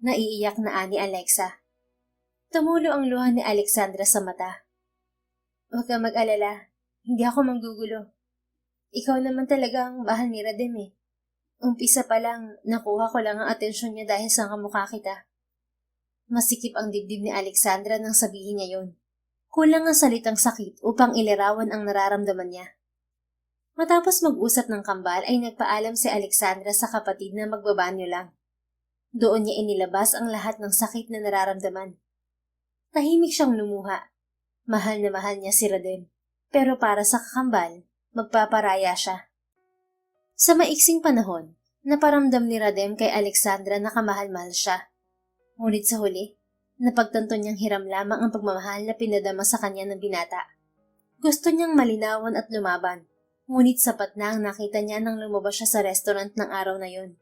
Naiiyak na ani Alexa. Tumulo ang luha ni Alexandra sa mata. Huwag kang mag-alala. Hindi ako manggugulo. Ikaw naman talaga ang mahal ni Radem eh. Umpisa pa lang, nakuha ko lang ang atensyon niya dahil sa kamukha kita. Masikip ang dibdib ni Alexandra nang sabihin niya yon. Kulang ang salitang sakit upang ilarawan ang nararamdaman niya. Matapos mag-usap ng kambal ay nagpaalam si Alexandra sa kapatid na magbabanyo lang. Doon niya inilabas ang lahat ng sakit na nararamdaman. Tahimik siyang lumuha. Mahal na mahal niya si Radem. Pero para sa kakambal, magpaparaya siya. Sa maiksing panahon, naparamdam ni Radem kay Alexandra na kamahal-mahal siya. Ngunit sa huli, napagtanto niyang hiram lamang ang pagmamahal na pinadama sa kanya ng binata. Gusto niyang malinawan at lumaban, ngunit sapat na ang nakita niya nang lumabas siya sa restaurant ng araw na yon.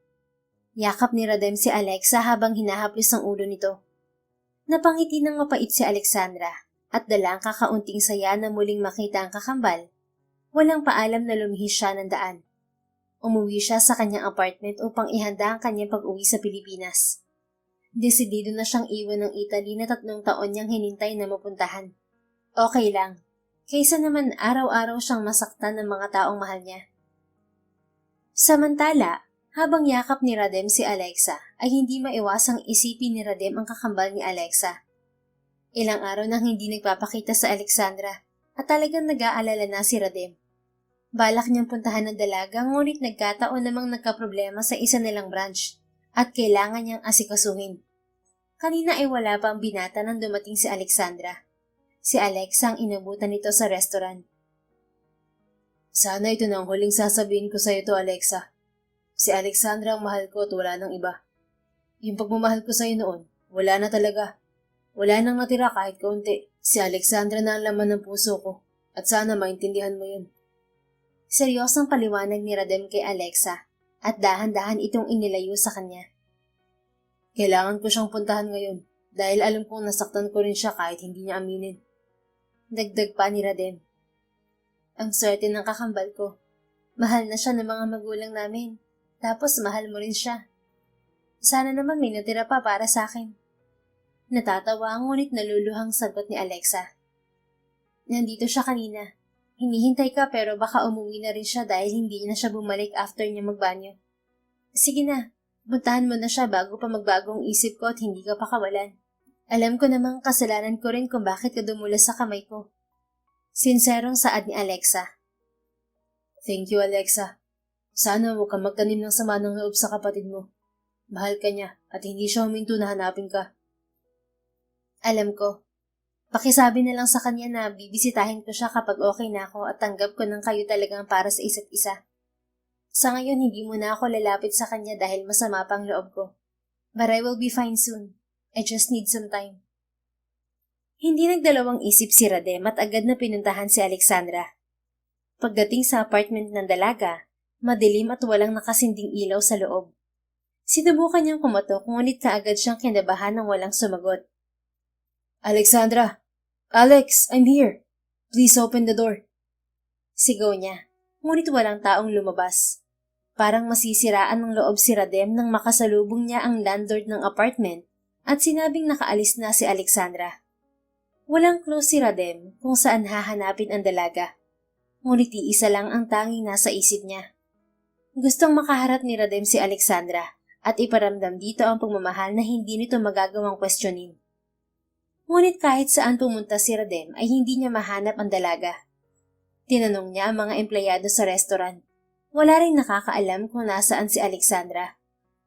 Yakap ni Radem si Alexa habang hinahaplos ang ulo nito. Napangiti ng mapait si Alexandra at dala ang kakaunting saya na muling makita ang kakambal. Walang paalam na lumihis siya ng daan. Umuwi siya sa kanyang apartment upang ihanda ang kanyang pag-uwi sa Pilipinas. Desidido na siyang iwan ng Italy na 3 taon niyang hinintay na mapuntahan. Okay lang, kaysa naman araw-araw siyang masaktan ng mga taong mahal niya. Samantala, habang yakap ni Radem si Alexa, ay hindi maiwasang isipin ni Radem ang kakambal ni Alexa. Ilang araw nang hindi nagpapakita sa Alexandra at talagang nag-aalala na si Radem. Balak niyang puntahan ng dalaga ngunit nagkataon namang nagkaproblema sa isa nilang branch at kailangan niyang asikasuhin. Kanina ay wala pa ang binata nang dumating si Alexandra. Si Alexa ang inabutan nito sa restaurant. Sana ito na ang huling sasabihin ko sa iyo to, Alexa. Si Alexandra ang mahal ko at wala nang iba. Yung pagmamahal ko sa iyo noon, wala na talaga. Wala nang natira kahit kaunti. Si Alexandra na ang laman ng puso ko at sana maintindihan mo yun. Seryosang paliwanag ni Radem kay Alexa at dahan-dahan itong inilayo sa kanya. Kailangan ko siyang puntahan ngayon dahil alam kong nasaktan ko rin siya kahit hindi niya aminin. Dagdag pa ni Radem. Ang swerte ng kakambal ko. Mahal na siya ng mga magulang namin. Tapos mahal mo rin siya. Sana naman may natira pa para sa akin. Natatawa ngunit naluluhang sagot ni Alexa. Nandito siya kanina. Hinihintay ka pero baka umuwi na rin siya dahil hindi na siya bumalik after niya magbanyo. Sige na, puntahan mo na siya bago pa magbagong isip ko at hindi ka pakawalan. Alam ko namang kasalanan ko rin kung bakit ka dumulas sa kamay ko. Sinserong saad ni Alexa. Thank you, Alexa. Sana huwag kang magtanim ng sama ng loob sa kapatid mo. Mahal ka niya at hindi siya huminto na hanapin ka. Alam ko. Pakisabi na lang sa kanya na bibisitahin ko siya kapag okay na ako at tanggap ko ng kayo talagang para sa isa't isa. Sa ngayon, hindi mo na ako lalapit sa kanya dahil masama pang loob ko. But I will be fine soon. I just need some time. Hindi nagdalawang isip si Radem at agad na pinuntahan si Alexandra. Pagdating sa apartment ng dalaga, madilim at walang nakasinding ilaw sa loob. Sinubukan niyang kumatok ngunit kaagad siyang kinabahan ng walang sumagot. Alexandra! Alex, I'm here! Please open the door. Sigaw niya, ngunit walang taong lumabas. Parang masisiraan ng loob si Radem nang makasalubong niya ang landlord ng apartment at sinabing nakaalis na si Alexandra. Walang clue si Radem kung saan hahanapin ang dalaga. Ngunit iisa lang ang tanging nasa isip niya. Gustong makaharap ni Radem si Alexandra at iparamdam dito ang pagmamahal na hindi nito magagawang kwestiyonin. Ngunit kahit saan pumunta si Radem ay hindi niya mahanap ang dalaga. Tinanong niya ang mga empleyado sa restaurant. Wala rin nakakaalam kung nasaan si Alexandra,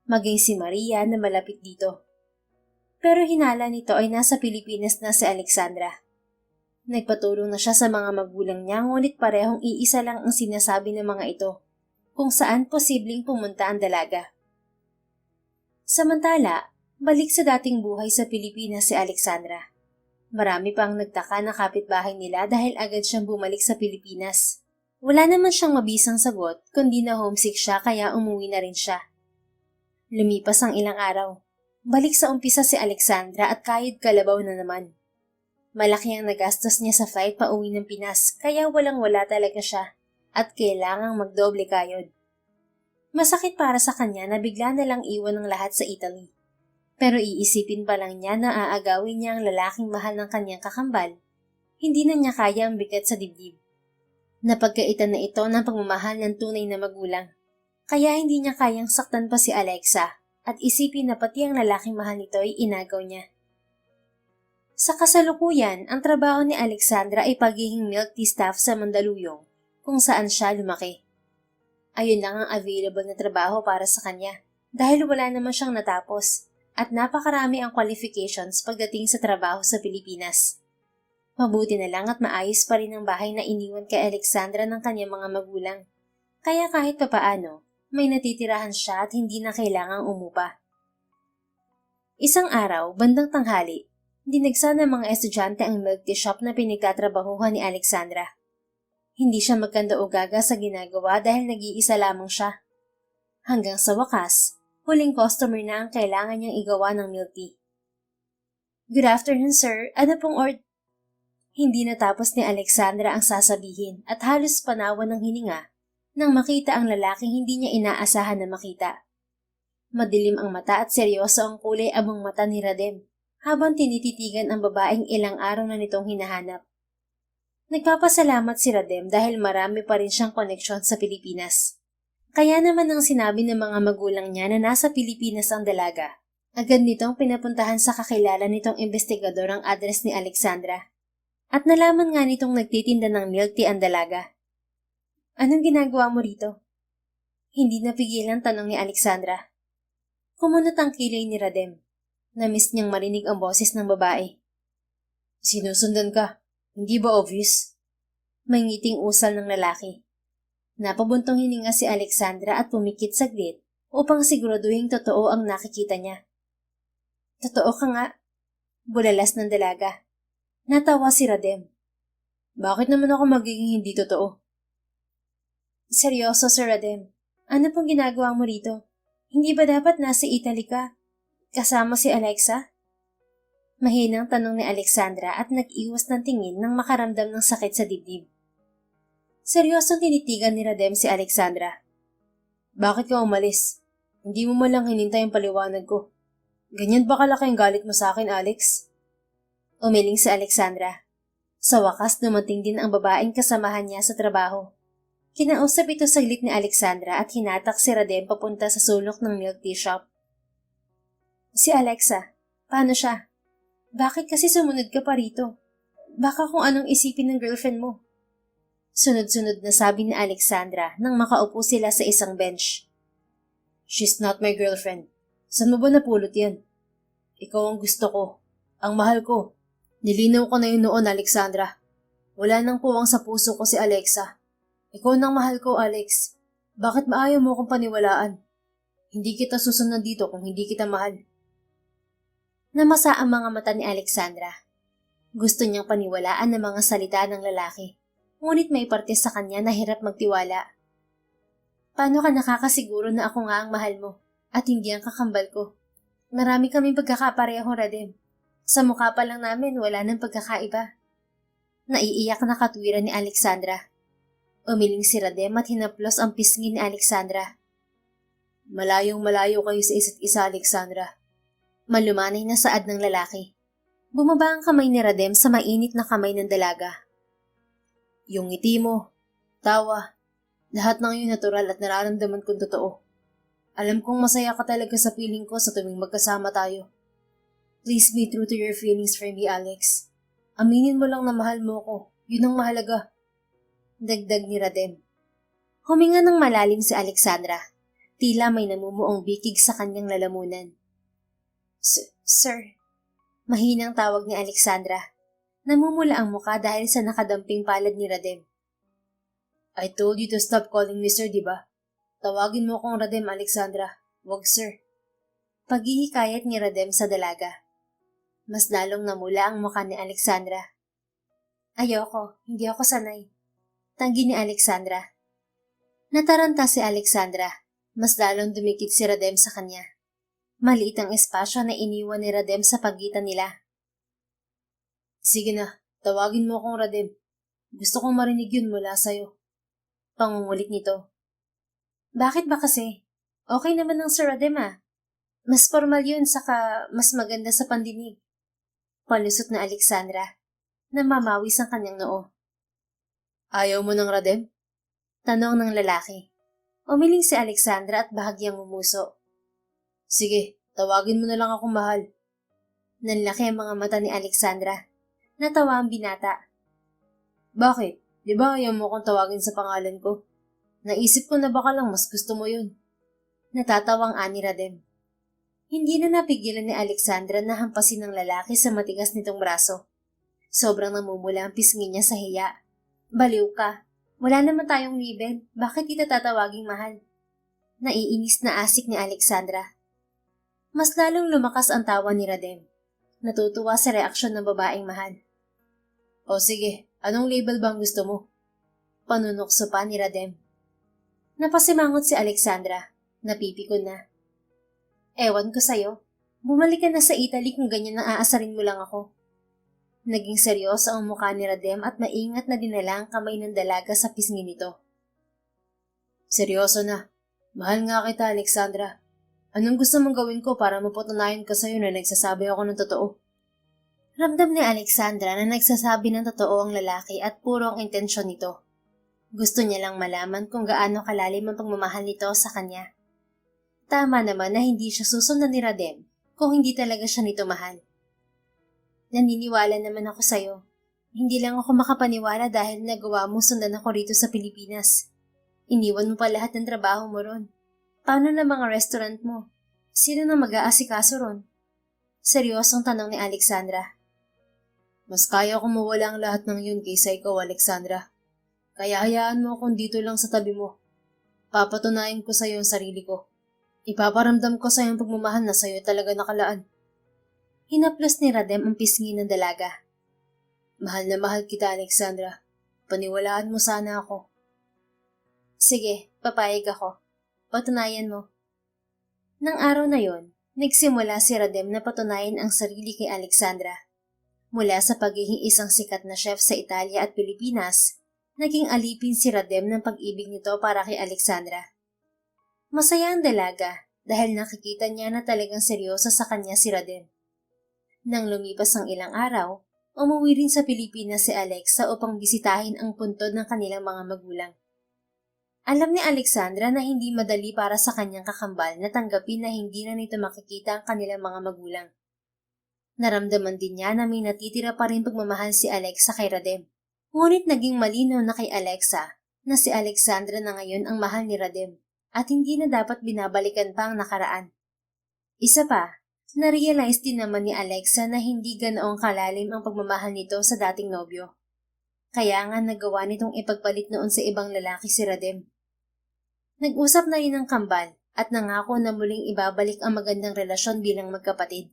maging si Maria na malapit dito. Pero hinala nito ay nasa Pilipinas na si Alexandra. Nagpatulong na siya sa mga magulang niya ngunit parehong iisa lang ang sinasabi ng mga ito kung saan posibleng pumunta ang dalaga. Samantala, balik sa dating buhay sa Pilipinas si Alexandra. Marami pang nagtaka na kapitbahay nila dahil agad siyang bumalik sa Pilipinas. Wala naman siyang mabisang sagot kundi na homesick siya kaya umuwi na rin siya. Lumipas ang ilang araw. Balik sa umpisa si Alexandra at kayod kalabaw na naman. Malaki ang nagastos niya sa flight pa uwi ng Pinas kaya walang-wala talaga siya at kailangang magdoble kayod. Masakit para sa kanya na bigla na lang iwan ng lahat sa Italy. Pero iisipin pa lang niya na aagawin niya ang lalaking mahal ng kanyang kakambal. Hindi na niya kaya ang bigat sa dibdib. Napagkaitan na ito ng pagmamahal ng tunay na magulang. Kaya hindi niya kayang saktan pa si Alexa at isipin na pati ang lalaking mahal nito ay inagaw niya. Sa kasalukuyan, ang trabaho ni Alexandra ay pagiging milk tea staff sa Mandaluyong kung saan siya lumaki. Ayun lang ang available na trabaho para sa kanya dahil wala naman siyang natapos. At napakarami ang qualifications pagdating sa trabaho sa Pilipinas. Mabuti na lang at maayos pa rin ang bahay na iniwan kay Alexandra ng kanyang mga magulang. Kaya kahit papaano, may natitirahan siya at hindi na kailangang umupa. Isang araw, bandang tanghali, dinagsa ng mga estudyante ang milk tea shop na pinagtatrabahuhan ni Alexandra. Hindi siya magkanda o gaga sa ginagawa dahil nag-iisa lamang siya. Hanggang sa wakas, huling customer na ang kailangan niyang igawa ng milk tea. Good afternoon, sir. Ano pong Hindi natapos ni Alexandra ang sasabihin at halos panawan ng hininga nang makita ang lalaking hindi niya inaasahan na makita. Madilim ang mata at seryoso ang kulay abang mata ni Radem habang tinititigan ang babaeng ilang araw na nitong hinahanap. Nagpapasalamat si Radem dahil marami pa rin siyang koneksyon sa Pilipinas. Kaya naman ang sinabi ng mga magulang niya na nasa Pilipinas ang dalaga. Agad nitong pinapuntahan sa kakilala nitong investigador ang address ni Alexandra. At nalaman nga nitong nagtitinda ng milk tea ang dalaga. Anong ginagawa mo rito? Hindi napigilan tanong ni Alexandra. Kumunot ang kilay ni Radem. Namiss niyang marinig ang boses ng babae. Sinusundan ka. Hindi ba obvious? May ngiting usal ng lalaki. Napabuntong hininga si Alexandra at pumikit saglit upang siguraduhin totoo ang nakikita niya. Totoo ka nga, bulalas ng dalaga. Natawa si Radem. Bakit naman ako magiging hindi totoo? Seryoso, Sir Radem. Ano pong ginagawa mo rito? Hindi ba dapat nasa Italy ka? Kasama si Alexa? Mahinang tanong ni Alexandra at nag-iwas ng tingin nang makaramdam ng sakit sa dibdib. Seryosong tinitigan ni Radem si Alexandra. Bakit ka umalis? Hindi mo malang hinintay ang paliwanag ko. Ganyan ba kalaki ang galit mo sa akin, Alex? Umiling si Alexandra. Sa wakas dumating din ang babaeng kasamahan niya sa trabaho. Kinausap ito saglit ni Alexandra at hinatak si Radem papunta sa sulok ng milk tea shop. Si Alexa, paano siya? Bakit kasi sumunod ka pa rito? Baka kung anong isipin ng girlfriend mo. Sunod-sunod na sabi ni Alexandra nang makaupo sila sa isang bench. She's not my girlfriend. Saan mo ba napulot yan? Ikaw ang gusto ko. Ang mahal ko. Nilinaw ko na yun noon, Alexandra. Wala nang puwang sa puso ko si Alexa. Ikaw nang mahal ko, Alex. Bakit maayaw mo kong paniwalaan? Hindi kita susunod dito kung hindi kita mahal. Namasa ang mga mata ni Alexandra. Gusto niyang paniwalaan ang mga salita ng lalaki. Ngunit may parte sa kanya na hirap magtiwala. Paano ka nakakasiguro na ako nga ang mahal mo at hindi ang kakambal ko? Marami kaming pagkakapareho, Radem. Sa mukha pa lang namin wala nang pagkakaiba. Naiiyak na katwiran ni Alexandra. Umiling si Radem at hinaplos ang pisngi ni Alexandra. Malayong malayo kayo sa isa't isa, Alexandra. Malumanay na saad ng lalaki. Bumaba ang kamay ni Radem sa mainit na kamay ng dalaga. Yung ngiti mo, tawa, lahat ng iyon natural at nararamdaman kong totoo. Alam kong masaya ka talaga sa feeling ko sa tuwing magkasama tayo. Please be true to your feelings for me, Alex. Aminin mo lang na mahal mo ko. Yun ang mahalaga. Dagdag ni Radem. Huminga ng malalim si Alexandra. Tila may namumuong bikig sa kanyang lalamunan. Sir. Mahinang tawag ni Alexandra. Namumula ang muka dahil sa nakadamping palad ni Radem. I told you to stop calling me sir, di ba? Tawagin mo akong Radem, Alexandra. Wag sir. Paghihikayat ni Radem sa dalaga. Mas lalong namula ang mukha ni Alexandra. Ayoko, hindi ako sanay. Tanggi ni Alexandra. Nataranta si Alexandra. Mas lalong dumikit si Radem sa kanya. Maliit ang espasyo na iniwan ni Radem sa pagitan nila. Sige na, tawagin mo akong Radem. Gusto kong marinig yun mula sa'yo. Pangungulit nito. Bakit ba kasi? Okay naman ang Sir Radem ah. Mas formal yun saka mas maganda sa pandinig. Palusot na Alexandra. Namamawis ang kanyang noo. Ayaw mo ng Radem? Tanong ng lalaki. Umiling si Alexandra at bahagyang umuso. Sige, tawagin mo na lang akong mahal. Nanlaki ang mga mata ni Alexandra. Natawa ang binata. Bakit? Di ba ayaw mo akong tawagin sa pangalan ko? Naisip ko na baka lang mas gusto mo yun. Natatawang ani Radem. Hindi na napigilan ni Alexandra na hampasin ng lalaki sa matigas nitong braso. Sobrang namumula ang pisngi niya sa hiya. Baliw ka. Wala naman tayong libel. Bakit kita tatawaging mahal? Naiinis na asik ni Alexandra. Mas lalong lumakas ang tawa ni Radem. Natutuwa sa reaksyon ng babaeng mahal. O sige, anong label bang gusto mo? Panunokso pa ni Radem. Napasimangot si Alexandra. Napipikon na. Ewan ko sa'yo. Bumalik ka na sa Italy kung ganyan na aasarin mo lang ako. Naging seryoso ang mukha ni Radem at maingat na dinala ang kamay ng dalaga sa pisngi nito. Seryoso na. Mahal nga kita, Alexandra. Anong gusto mong gawin ko para mapatunayan ka sa'yo na nagsasabi ako ng totoo? Ramdam ni Alexandra na nagsasabi ng totoo ang lalaki at puro ang intensyon nito. Gusto niya lang malaman kung gaano kalalim ang pagmamahal nito sa kanya. Tama naman na hindi siya susundan ni Radem kung hindi talaga siya nito mahal. Naniniwala naman ako sa'yo. Hindi lang ako makapaniwala dahil nagawa mo sundan ako rito sa Pilipinas. Iniwan mo pa lahat ng trabaho mo ron. Paano na mga restaurant mo? Sino na mag-aasikaso ron? Seryosong tanong ni Alexandra. Mas kaya ko mawala ang lahat ng yun kaysa ikaw, Alexandra. Kaya hayaan mo akong dito lang sa tabi mo. Papatunayan ko sa'yo ang sarili ko. Ipaparamdam ko sa'yo ang pagmamahal na sa'yo talaga nakalaan. Hinaplos ni Radem ang pisngi ng dalaga. Mahal na mahal kita, Alexandra. Paniwalaan mo sana ako. Sige, papayag ako. Patunayan mo. Nang araw na yon, nagsimula si Radem na patunayan ang sarili kay Alexandra. Mula sa pagiging isang sikat na chef sa Italia at Pilipinas, naging alipin si Radem ng pag-ibig nito para kay Alexandra. Masaya ang dalaga dahil nakikita niya na talagang seryoso sa kanya si Radem. Nang lumipas ang ilang araw, umuwi rin sa Pilipinas si Alexa upang bisitahin ang puntod ng kanilang mga magulang. Alam ni Alexandra na hindi madali para sa kanyang kakambal na tanggapin na hindi na nito makikita ang kanilang mga magulang. Naramdaman din niya na may natitira pa rin pagmamahal si Alexa kay Radem. Ngunit naging malinaw na kay Alexa na si Alexandra na ngayon ang mahal ni Radem at hindi na dapat binabalikan pa ang nakaraan. Isa pa, na-realize din naman ni Alexa na hindi ganoong kalalim ang pagmamahal nito sa dating nobyo. Kaya nga nagawa nitong ipagpalit noon sa ibang lalaki si Radem. Nag-usap na rin ang kambal at nangako na muling ibabalik ang magandang relasyon bilang magkapatid.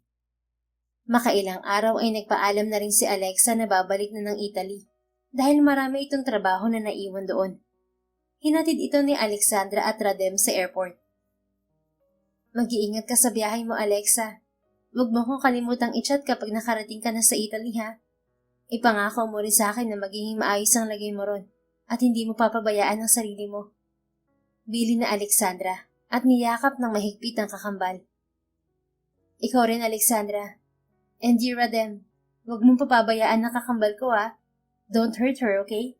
Makailang araw ay nagpaalam na rin si Alexa na babalik na ng Italy dahil marami itong trabaho na naiwan doon. Hinatid ito ni Alexandra at Radem sa airport. Mag-iingat ka sa biyahe mo, Alexa. Huwag mo kong kalimutang i-chat kapag nakarating ka na sa Italy, ha? Ipangako mo rin sa akin na magiging maayos ang lagay mo ron at hindi mo papabayaan ang sarili mo. Bilin na Alexandra at niyakap ng mahigpit ang kakambal. Ikaw rin, Alexandra. And you, Radem, huwag mong papabayaan ang kakambal ko, ah. Don't hurt her, okay?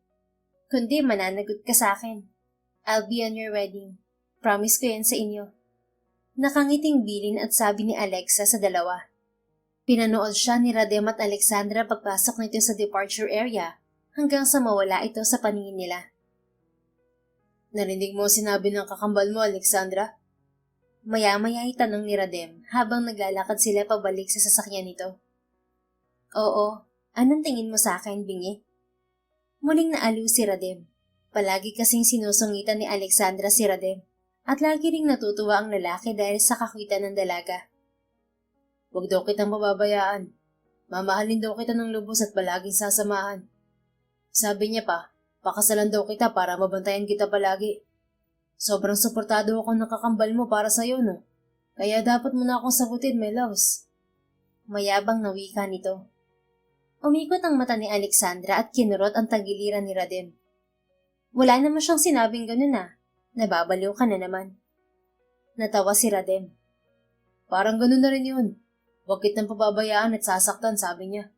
Kundi mananagot ka sa akin. I'll be on your wedding. Promise ko yan sa inyo. Nakangiting bilin at sabi ni Alexa sa dalawa. Pinanood siya ni Radem at Alexandra pagpasok nito sa departure area hanggang sa mawala ito sa paningin nila. Narinig mo sinabi ng kakambal mo, Alexandra? Maya-maya ay tanong ni Radem habang naglalakad sila pabalik sa sasakyan nito. Oo, anong tingin mo sa akin, Bingi? Muling naaliw si Radem. Palagi kasing sinusungitan ni Alexandra si Radem at lagi ring natutuwa ang lalaki dahil sa kakwitan ng dalaga. Huwag daw kitang pababayaan. Mamahalin daw kita ng lubos at palaging sasamahan. Sabi niya pa, pakasalan daw kita para mabantayan kita palagi. Sobrang suportado ako ng kakambal mo para sa'yo, no? Kaya dapat mo na akong sagutin, my loves. Mayabang na wika nito. Umikot ang mata ni Alexandra at kinurot ang tagiliran ni Radem. Wala naman siyang sinabing ganun ah. Nababaliw ka na naman. Natawa si Radem. Parang ganun na rin yun. Huwag kitang pababayaan at sasaktan, sabi niya.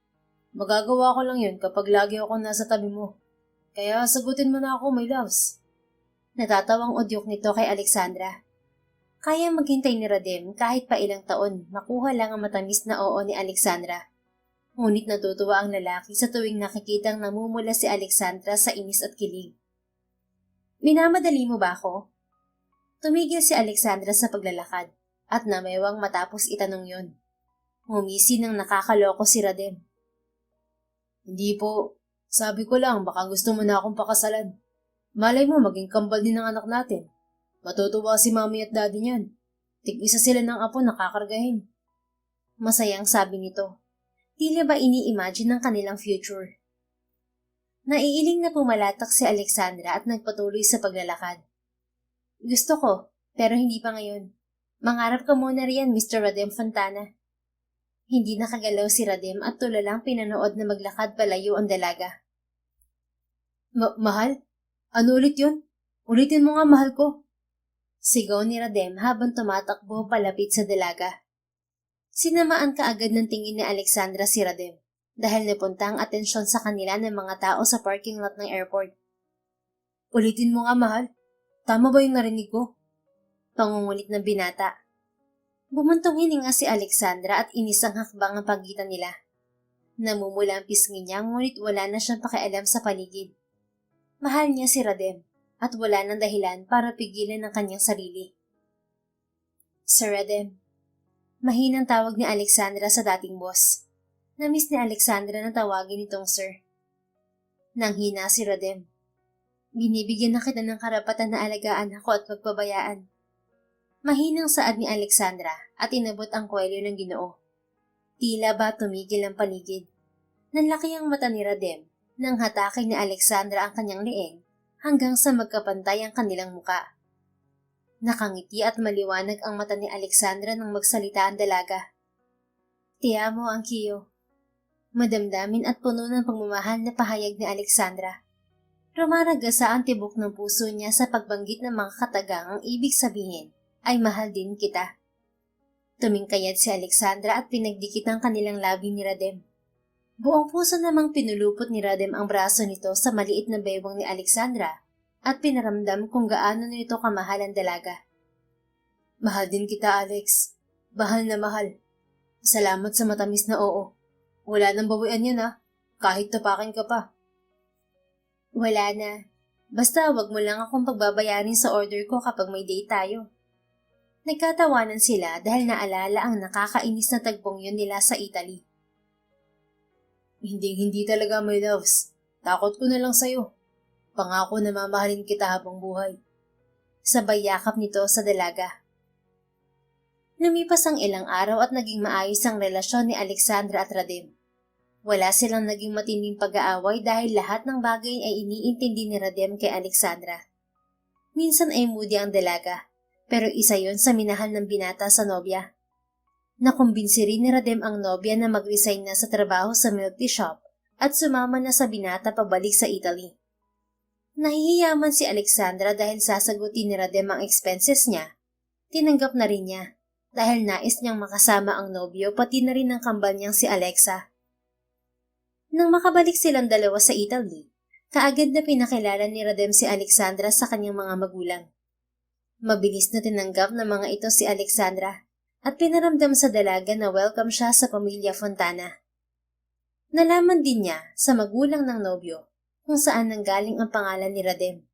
Magagawa ko lang yun kapag lagi ako nasa tabi mo. Kaya sagutin mo na ako, my loves. Natatawang udyok nito kay Alexandra. Kaya maghintay ni Radem kahit pa ilang taon makuha lang ang matamis na oo ni Alexandra. Ngunit natutuwa ang lalaki sa tuwing nakikitang namumula si Alexandra sa inis at kilig. Minamadali mo ba ako? Tumigil si Alexandra sa paglalakad at namewang matapos itanong yon. Ngumisi ng nakakaloko si Radem. Hindi po. Sabi ko lang baka gusto mo na akong pakasalan. Malay mo maging kambal din ng anak natin. Matutuwa si mami at daddy niyan. Tig-isa sila ng apo na kakargahin. Masayang sabi nito. Tila ba ini-imagine ng kanilang future? Naiiling na pumalatak si Alexandra at nagpatuloy sa paglalakad. Gusto ko, pero hindi pa ngayon. Mangarap ka muna riyan, Mr. Radem Fontana. Hindi nakagalaw si Radem at tulalang pinanood na maglakad palayo ang dalaga. Mahal? Ano ulit yun? Ulitin mo nga, mahal ko. Sigaw ni Radem habang tumatakbo palapit sa dalaga. Sinamaan kaagad ng tingin ni Alexandra si Radem dahil napunta ang atensyon sa kanila ng mga tao sa parking lot ng airport. Ulitin mo nga, mahal. Tama ba yung narinig ko? Pangungulit ng binata. Bumuntong hininga si Alexandra at inis ang hakbang ang pagitan nila. Namumula ang pisngi niya ngunit wala na siyang pakialam sa paligid. Mahal niya si Radem at wala ng dahilan para pigilan ang kanyang sarili. Sir Radem. Mahinang tawag ni Alexandra sa dating boss. Namiss ni Alexandra na tawagin itong sir. Nanghina si Radem. Binibigyan na kita ng karapatan na alagaan ako at pagpabayaan. Mahinang saad ni Alexandra at inabot ang kwelyo ng Ginoo. Tila ba tumigil ang paligid. Nanlaki ang mata ni Radem nang hatakin ni Alexandra ang kanyang leeg hanggang sa magkapantay ang kanilang muka. Nakangiti at maliwanag ang mata ni Alexandra nang magsalita ang dalaga. Te amo, Angkiyo. Madamdamin at puno ng pagmamahal na pahayag ni Alexandra. Rumaragasa ang tibok ng puso niya sa pagbanggit ng mga katagang ang ibig sabihin ay mahal din kita. Tumingkayad si Alexandra at pinagdikit ang kanilang labi ni Radem. Buong puso namang pinulupot ni Radem ang braso nito sa maliit na bewang ni Alexandra at pinaramdam kung gaano nito kamahal ang dalaga. Mahal din kita, Alex. Mahal na mahal. Salamat sa matamis na oo. Wala nang bawian yan ah, kahit tapakin ka pa. Wala na. Basta wag mo lang akong pagbabayarin sa order ko kapag may date tayo. Nagkatawanan sila dahil naalala ang nakakainis na tagpong yun nila sa Italy. Hindi talaga, my loves. Takot ko na lang sa'yo. Pangako na mamahalin kita habang buhay. Sabay yakap nito sa dalaga. Lumipas ang ilang araw at naging maayos ang relasyon ni Alexandra at Radem. Wala silang naging matinding pag-aaway dahil lahat ng bagay ay iniintindi ni Radem kay Alexandra. Minsan ay moody ang dalaga, pero isa yon sa minahal ng binata sa nobya. Nakumbinsi rin ni Radem ang nobya na mag-resign na sa trabaho sa milk tea shop at sumama na sa binata pabalik sa Italy. Nahihiyaman si Alexandra dahil sasagutin ni Radem ang expenses niya. Tinanggap na rin niya dahil nais niyang makasama ang nobyo pati na rin ang kambal niyang si Alexa. Nang makabalik silang dalawa sa Italy, kaagad na pinakilala ni Radem si Alexandra sa kanyang mga magulang. Mabilis na tinanggap ng mga ito si Alexandra at pinaramdam sa dalaga na welcome siya sa pamilya Fontana. Nalaman din niya sa magulang ng nobyo kung saan nanggaling ang pangalan ni Radem.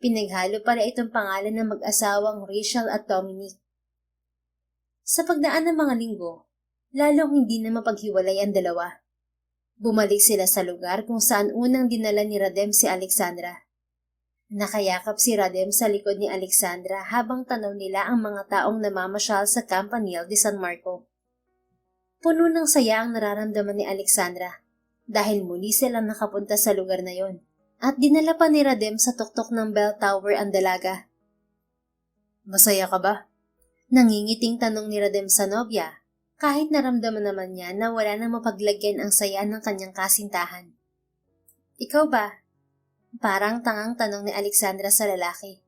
Pinaghalo pala itong pangalan ng mag-asawang Rachel at Dominic. Sa pagdaan ng mga linggo, lalong hindi na mapaghiwalay ang dalawa. Bumalik sila sa lugar kung saan unang dinala ni Radem si Alexandra. Nakayakap si Radem sa likod ni Alexandra habang tanaw nila ang mga taong namamasyal sa Campanile de San Marco. Puno ng saya ang nararamdaman ni Alexandra dahil muli silang nakapunta sa lugar na yon at dinala pa ni Radem sa tuktok ng bell tower ang dalaga. Masaya ka ba? Nangingiting tanong ni Radem sa nobya kahit naramdaman naman niya na wala nang mapaglagyan ang saya ng kanyang kasintahan. Ikaw ba? Parang tangang tanong ni Alexandra sa lalaki.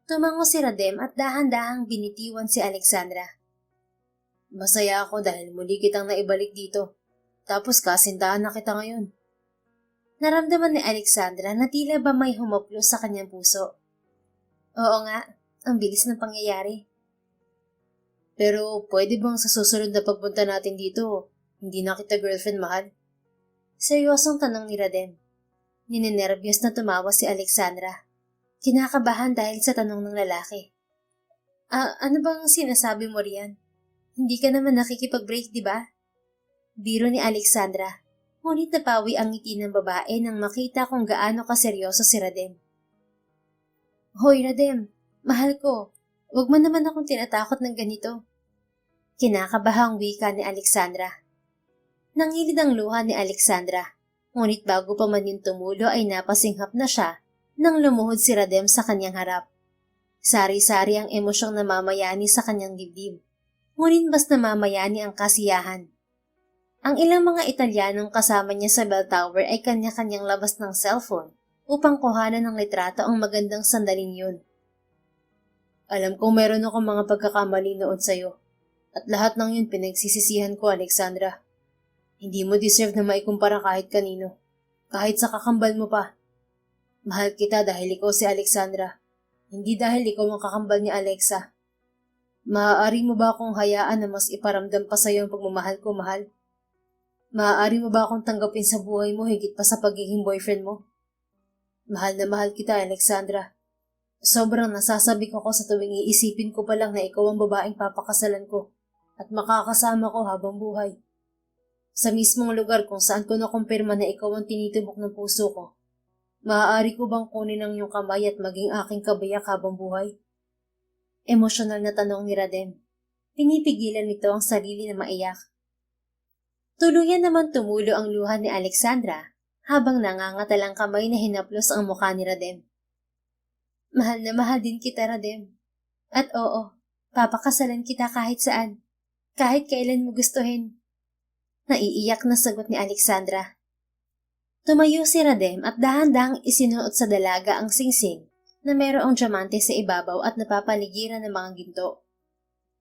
Tumango si Radem at dahan-dahang binitiwan si Alexandra. Masaya ako dahil muli kitang naibalik dito. Tapos kasintahan na kita ngayon. Naramdaman ni Alexandra na tila ba may humoplo sa kanyang puso. Oo nga, ang bilis ng pangyayari. Pero pwede bang sa susunod na pagpunta natin dito, hindi na kita girlfriend mahal? Seryosong tanong ni Radem. Ninenervyos na tumawa si Alexandra. Kinakabahan dahil sa tanong ng lalaki. Ano bang sinasabi mo riyan? Hindi ka naman nakikipag-break, di ba? Biro ni Alexandra, ngunit napawi ang ngiti ng babae nang makita kung gaano kaseryoso si Radem. Hoy Radem, mahal ko, wag mo naman akong tinatakot ng ganito. Kinakabahang wika ni Alexandra. Nangilid ang luha ni Alexandra, ngunit bago pa man yung tumulo ay napasinghap na siya nang lumuhod si Radem sa kanyang harap. Sari-sari ang emosyong namamayani sa kanyang dibdib, ngunit mas namamayani ang kasiyahan. Ang ilang mga Italianong kasama niya sa bell tower ay kanya-kanyang labas ng cellphone upang kuhanan ng litrato ang magandang sandaling yun. Alam kong meron akong mga pagkakamali noon sa'yo. At lahat ng yun pinagsisisihan ko, Alexandra. Hindi mo deserve na maikumpara kahit kanino. Kahit sa kakambal mo pa. Mahal kita dahil ikaw si Alexandra. Hindi dahil ikaw ang kakambal ni Alexa. Maaari mo ba akong hayaan na mas iparamdam pa sa'yo ang pagmamahal ko, mahal? Maaari mo ba akong tanggapin sa buhay mo higit pa sa pagiging boyfriend mo? Mahal na mahal kita, Alexandra. Sobrang nasasabik ako sa tuwing iisipin ko pa lang na ikaw ang babaeng papakasalan ko at makakasama ko habang buhay. Sa mismong lugar kung saan ko nakumpirma na ikaw ang tinitibok ng puso ko, maaari ko bang kunin ang iyong kamay at maging aking kabayak habang buhay? Emosyonal na tanong ni Radem. Pinipigilan nito ang sarili na maiyak. Tuluyan naman tumulo ang luha ni Alexandra habang nangangatalang kamay na hinaplos ang mukha ni Radem. Mahal na mahal din kita, Radem. At oo, papakasalan kita kahit saan, kahit kailan mo gustuhin. Naiiyak na sagot ni Alexandra. Tumayo si Radem at dahan-dahang isinuot sa dalaga ang singsing na mayroong diamante sa ibabaw at napapaligiran ng mga ginto.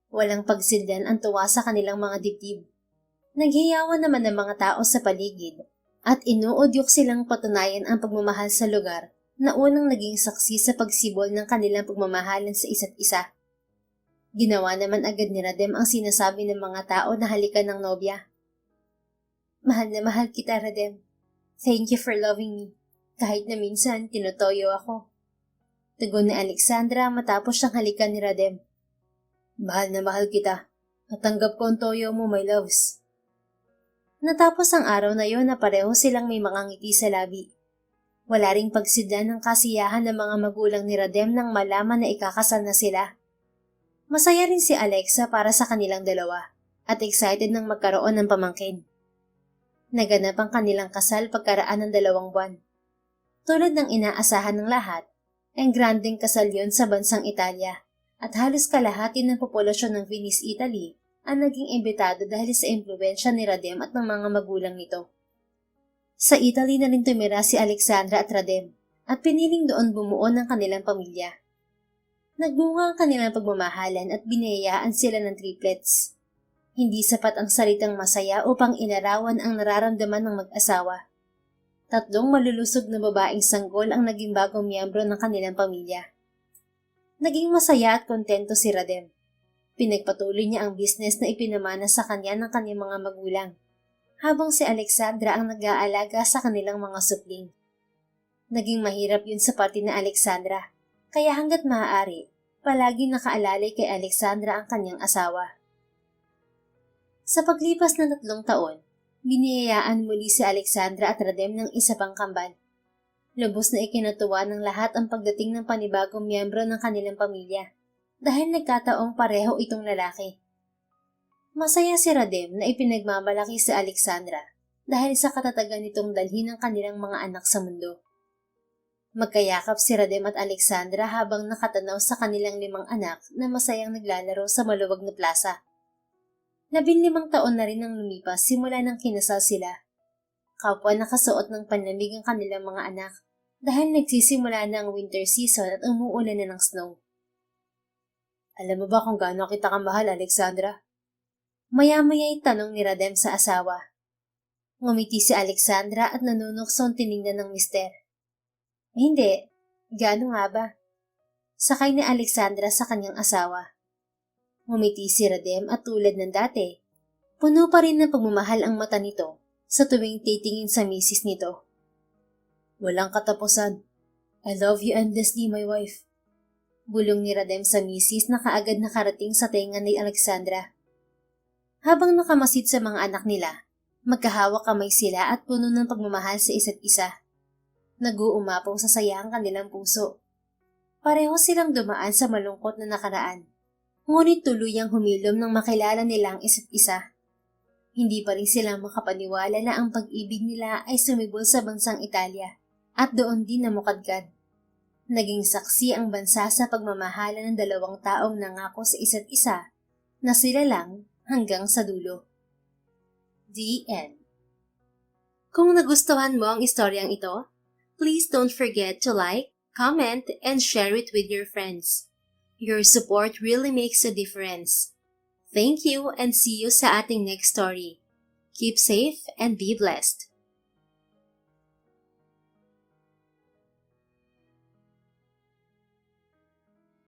Walang pagsildan ang tuwa sa kanilang mga dibdib. Naghiyawan naman ng mga tao sa paligid at inuudyok silang patunayan ang pagmamahal sa lugar na unang naging saksi sa pagsibol ng kanilang pagmamahalan sa isa't isa. Ginawa naman agad ni Radem ang sinasabi ng mga tao na halikan ng nobya. Mahal na mahal kita, Radem. Thank you for loving me, kahit na minsan tinutoyo ako. Tugon ni Alexandra matapos siyang halikan ni Radem. Mahal na mahal kita. Natanggap ko ang toyo mo, my loves. Natapos ang araw na yon na pareho silang may mga ngiti sa labi. Wala ring pagsidlan ng kasiyahan ng mga magulang ni Radem nang malaman na ikakasal na sila. Masaya rin si Alexa para sa kanilang dalawa at excited nang magkaroon ng pamangkin. Naganap ang kanilang kasal pagkaraan ng 2 buwan. Tulad ng inaasahan ng lahat, ang grandeng kasal yon sa bansang Italia at halos kalahati ng populasyon ng Venice, Italy ang naging imbitado dahil sa impluwensya ni Radem at ng mga magulang nito. Sa Italy na rin tumira si Alexandra at Radem at piniling doon bumuo ng kanilang pamilya. Nagbunga ang kanilang pagmamahalan at binayaan sila ng triplets. Hindi sapat ang salitang masaya upang inarawan ang nararamdaman ng mag-asawa. 3 malulusog na babaeng sanggol ang naging bagong miyembro ng kanilang pamilya. Naging masaya at kontento si Radem. Pinagpatuloy niya ang business na ipinamana sa kanya ng kanyang mga magulang, habang si Alexandra ang nag-aalaga sa kanilang mga supling. Naging mahirap yun sa parte na Alexandra, kaya hanggat maaari, palagi nakaalalay kay Alexandra ang kanyang asawa. Sa paglipas ng 3 taon, biniyayaan muli si Alexandra at Radem ng isa pang kambal. Lubos na ikinatuwa ng lahat ang pagdating ng panibagong miyembro ng kanilang pamilya dahil nagkataong pareho itong lalaki. Masaya si Radem na ipinagmamalaki si Alexandra dahil sa katatagan nitong dalhin ang kanilang mga anak sa mundo. Magkayakap si Radem at Alexandra habang nakatanaw sa kanilang 5 anak na masayang naglalaro sa maluwag na plaza. 15 taon na rin ang lumipas simula nang kinasal sila. Kapwa nakasuot ng panlamig ang kanilang mga anak dahil nagsisimula na ang winter season at umuulan na ng snow. Alam mo ba kung gaano kita kamahal, Alexandra? Maya-maya'y tanong ni Radem sa asawa. Ngumiti si Alexandra at nanunuksong tiningnan ng mister. Hindi, gaano nga ba? Sakay ni Alexandra sa kanyang asawa. Ngumiti si Radem at tulad ng dati, puno pa rin ng pagmamahal ang mata nito sa tuwing titingin sa misis nito. Walang katapusan. I love you endlessly, my wife. Bulong ni Radem sa misis na kaagad nakarating sa tenga ni Alexandra. Habang nakamasid sa mga anak nila, magkahawak kamay sila at puno ng pagmamahal sa isa't isa. Nag-uumapong sa saya ang kanilang puso. Pareho silang dumaan sa malungkot na nakaraan, ngunit tuluyang humilom nang makilala nila ang isa't isa. Hindi pa rin sila makapaniwala na ang pag-ibig nila ay sumibol sa bansang Italia at doon din namukadkad. Naging saksi ang bansa sa pagmamahala ng 2 taong nangako sa isa't isa na sila lang hanggang sa dulo. The End. Kung nagustuhan mo ang istoryang ito, please don't forget to like, comment, and share it with your friends. Your support really makes a difference. Thank you and see you sa ating next story. Keep safe and be blessed.